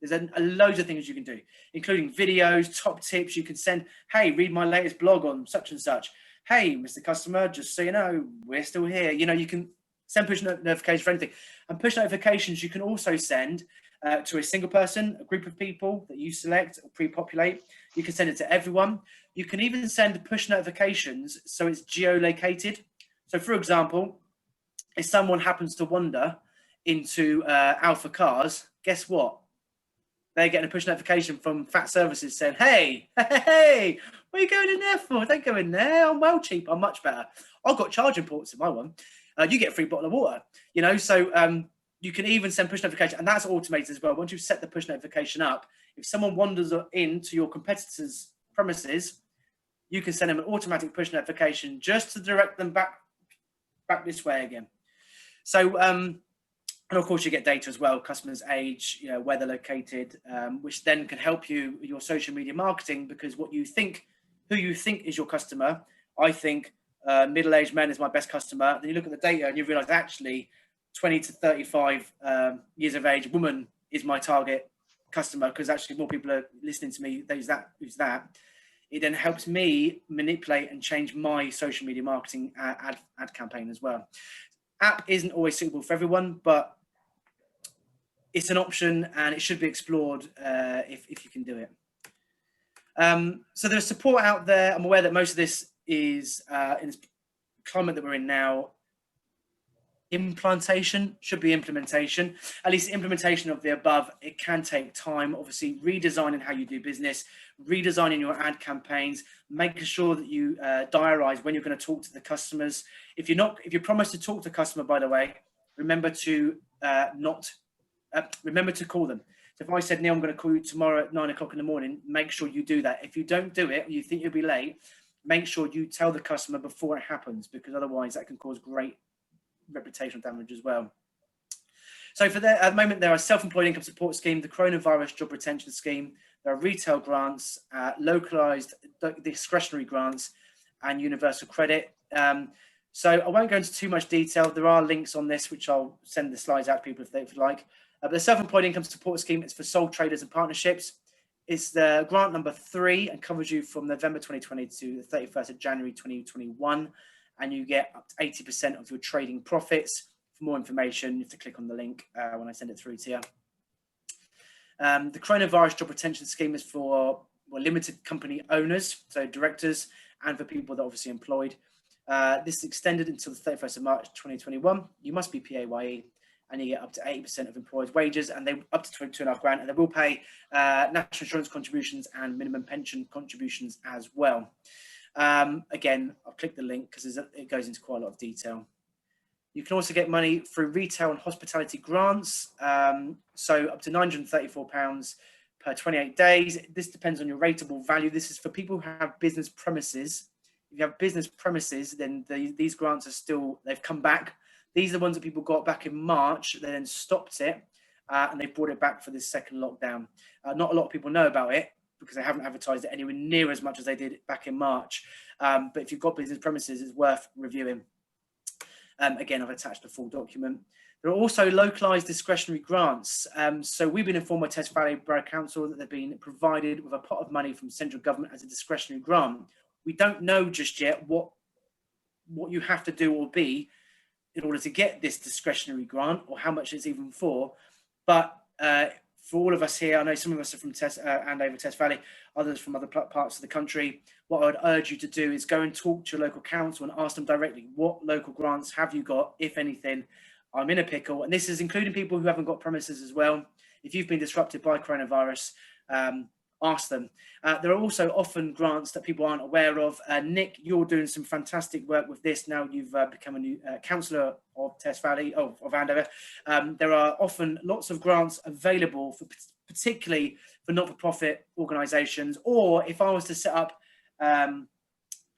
there's a loads of things you can do, including videos, top tips. You can send, hey, read my latest blog on such and such. Hey, Mr. Customer, just so you know, we're still here. You know, you can send push notifications for anything. And push notifications you can also send to a single person, a group of people that you select or pre-populate. You can send it to everyone. You can even send push notifications so it's geolocated. So, for example, if someone happens to wander into Alpha Cars, guess what? They're getting a push notification from Fat Services saying, hey, what are you going in there for? Don't go in there. I'm well cheap. I'm much better. I've got charging ports in my one. You get a free bottle of water, you know, so you can even send push notification, and that's automated as well. Once you've set the push notification up, if someone wanders into your competitor's premises, you can send them an automatic push notification just to direct them back this way again. So, and of course, you get data as well, customers' age, you know, where they're located, which then can help you with your social media marketing, because who you think is your customer. I think middle-aged men is my best customer. Then you look at the data and you realize actually 20 to 35 years of age woman is my target customer, because actually more people are listening to me. Who's that? It then helps me manipulate and change my social media marketing ad campaign as well. App isn't always suitable for everyone, but it's an option and it should be explored if you can do it. So there's support out there. I'm aware that most of this is in this climate that we're in now. Implantation should be implementation, at least implementation of the above. It can take time, obviously redesigning how you do business, redesigning your ad campaigns, making sure that you diarize when you're going to talk to the customers. If you promise to talk to a customer, by the way, remember to call them. So if I said, Neil, I'm going to call you tomorrow at 9 o'clock in the morning, make sure you do that. If you don't do it, or you think you'll be late, make sure you tell the customer before it happens, because otherwise that can cause great reputational damage as well. So at the moment, there are self-employed income support scheme, the coronavirus job retention scheme, there are retail grants, localized discretionary grants, and universal credit. So I won't go into too much detail. There are links on this, which I'll send the slides out to people if they'd like. But the self-employed income support scheme is for sole traders and partnerships. It's the grant number 3 and covers you from November 2020 to the 31st of January 2021. And you get up to 80% of your trading profits. For more information, you have to click on the link when I send it through to you. The coronavirus job retention scheme is for limited company owners, so directors, and for people that are obviously employed. This is extended until the 31st of March 2021. You must be PAYE, and you get up to 80% of employees' wages, and they up to 2.5 grand, and they will pay national insurance contributions and minimum pension contributions as well. Again, I'll click the link because it goes into quite a lot of detail. You can also get money through retail and hospitality grants, so up to £934 per 28 days. This depends on your rateable value. This is for people who have business premises. If you have business premises, then these grants are still, they've come back. These are the ones that people got back in March. They then stopped it and they brought it back for this second lockdown. Not a lot of people know about it because they haven't advertised it anywhere near as much as they did back in March. But if you've got business premises, it's worth reviewing. Again, I've attached a full document. There are also localised discretionary grants. So we've been informed by Test Valley Borough Council that they've been provided with a pot of money from central government as a discretionary grant. We don't know just yet what you have to do or be in order to get this discretionary grant, or how much it's even for. But for all of us here, I know some of us are from Andover, Test Valley, others from other parts of the country. What I would urge you to do is go and talk to your local council and ask them directly, what local grants have you got, if anything? I'm in a pickle. And this is including people who haven't got premises as well. If you've been disrupted by coronavirus, ask them. There are also often grants that people aren't aware of. Nick, you're doing some fantastic work with this. Now you've become a new councillor of Test Valley, of Andover. There are often lots of grants available, for particularly for not-for-profit organisations, or if I was to set up an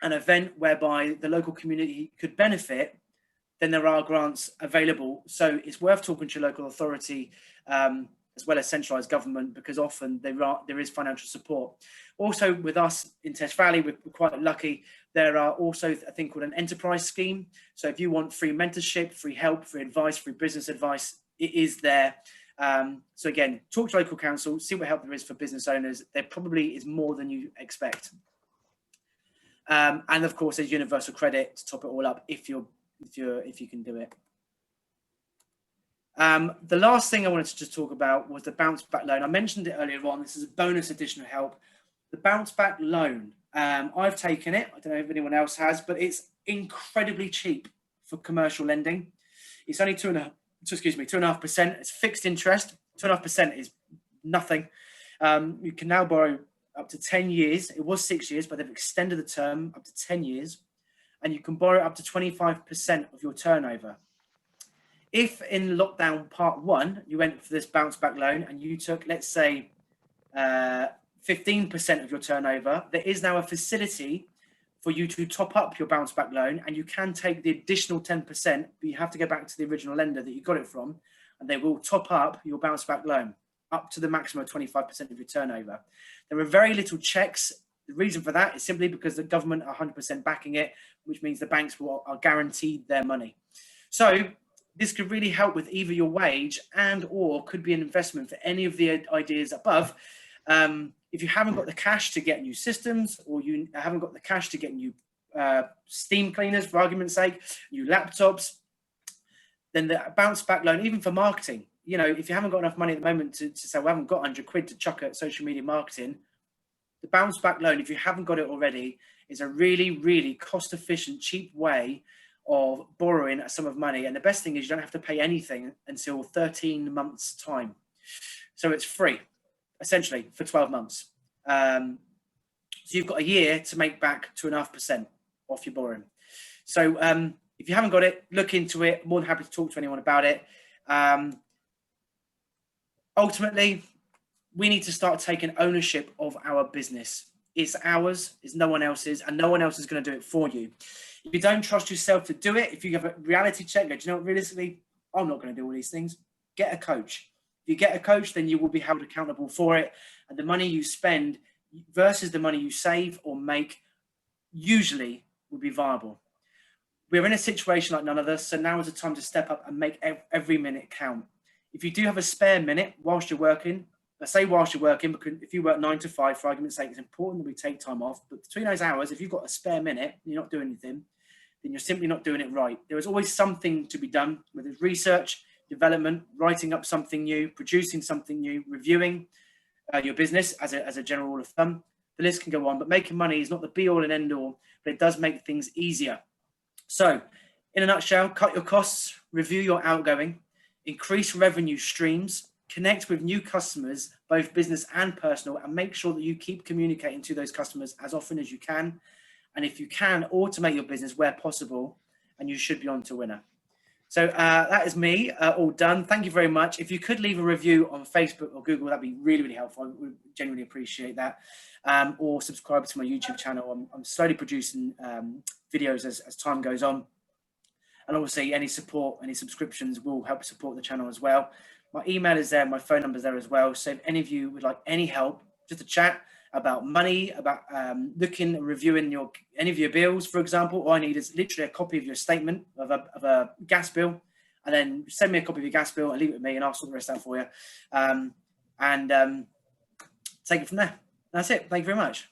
event whereby the local community could benefit, then there are grants available. So it's worth talking to your local authority, as well as centralised government, because often there is financial support. Also with us in Test Valley, we're quite lucky. There are also a thing called an enterprise scheme. So if you want free mentorship, free help, free advice, free business advice, it is there. So again, talk to local council, see what help there is for business owners. There probably is more than you expect. And of course, there's universal credit to top it all up if you can do it. The last thing I wanted to just talk about was the bounce back loan. I mentioned it earlier on. This is a bonus additional help. The bounce back loan. I've taken it. I don't know if anyone else has, but it's incredibly cheap for commercial lending. It's only 2.5%. It's fixed interest. 2.5% is nothing. You can now borrow up to 10 years. It was 6 years, but they've extended the term up to 10 years. And you can borrow up to 25% of your turnover. If in lockdown part 1, you went for this bounce back loan and you took, let's say, 15% of your turnover, there is now a facility for you to top up your bounce back loan, and you can take the additional 10%, but you have to go back to the original lender that you got it from, and they will top up your bounce back loan up to the maximum of 25% of your turnover. There are very little checks. The reason for that is simply because the government are 100% backing it, which means the banks are guaranteed their money. So this could really help with either your wage and or could be an investment for any of the ideas above. If you haven't got the cash to get new systems, or you haven't got the cash to get new steam cleaners, for argument's sake, new laptops, then the bounce back loan, even for marketing, you know, if you haven't got enough money at the moment to say, well, I haven't got 100 quid to chuck at social media marketing, the bounce back loan, if you haven't got it already, is a really, really cost efficient, cheap way of borrowing a sum of money. And the best thing is you don't have to pay anything until 13 months time. So it's free, essentially, for 12 months. So you've got a year to make back 2.5% off your borrowing. So if you haven't got it, look into it. More than happy to talk to anyone about it. Ultimately, we need to start taking ownership of our business. It's ours, it's no one else's, and no one else is going to do it for you. If you don't trust yourself to do it, if you have a reality check, go, do you know what, realistically, I'm not going to do all these things. Get a coach. If you get a coach, then you will be held accountable for it. And the money you spend versus the money you save or make usually will be viable. We're in a situation like none of us, so now is the time to step up and make every minute count. If you do have a spare minute whilst you're working, I say whilst you're working, because if you work 9 to 5, for argument's sake, it's important that we take time off. But between those hours, if you've got a spare minute and you're not doing anything, then you're simply not doing it right. There is always something to be done, whether it's research, development, writing up something new, producing something new, reviewing your business as a general rule of thumb. The list can go on, but making money is not the be all and end all, but it does make things easier. So in a nutshell, cut your costs, review your outgoing. increase revenue streams, connect with new customers, both business and personal, and make sure that you keep communicating to those customers as often as you can. And if you can, automate your business where possible, and you should be on to winner. So that is me, all done. Thank you very much. If you could leave a review on Facebook or Google, that'd be really, really helpful. I would genuinely appreciate that. Or subscribe to my YouTube channel. I'm slowly producing videos as time goes on. And obviously any support, any subscriptions will help support the channel as well. My email is there, my phone number is there as well. So if any of you would like any help, just a chat about money, about looking and reviewing any of your bills, for example, all I need is literally a copy of your statement of a gas bill, and then send me a copy of your gas bill and leave it with me, and I'll sort the rest out for you. Take it from there. That's it. Thank you very much.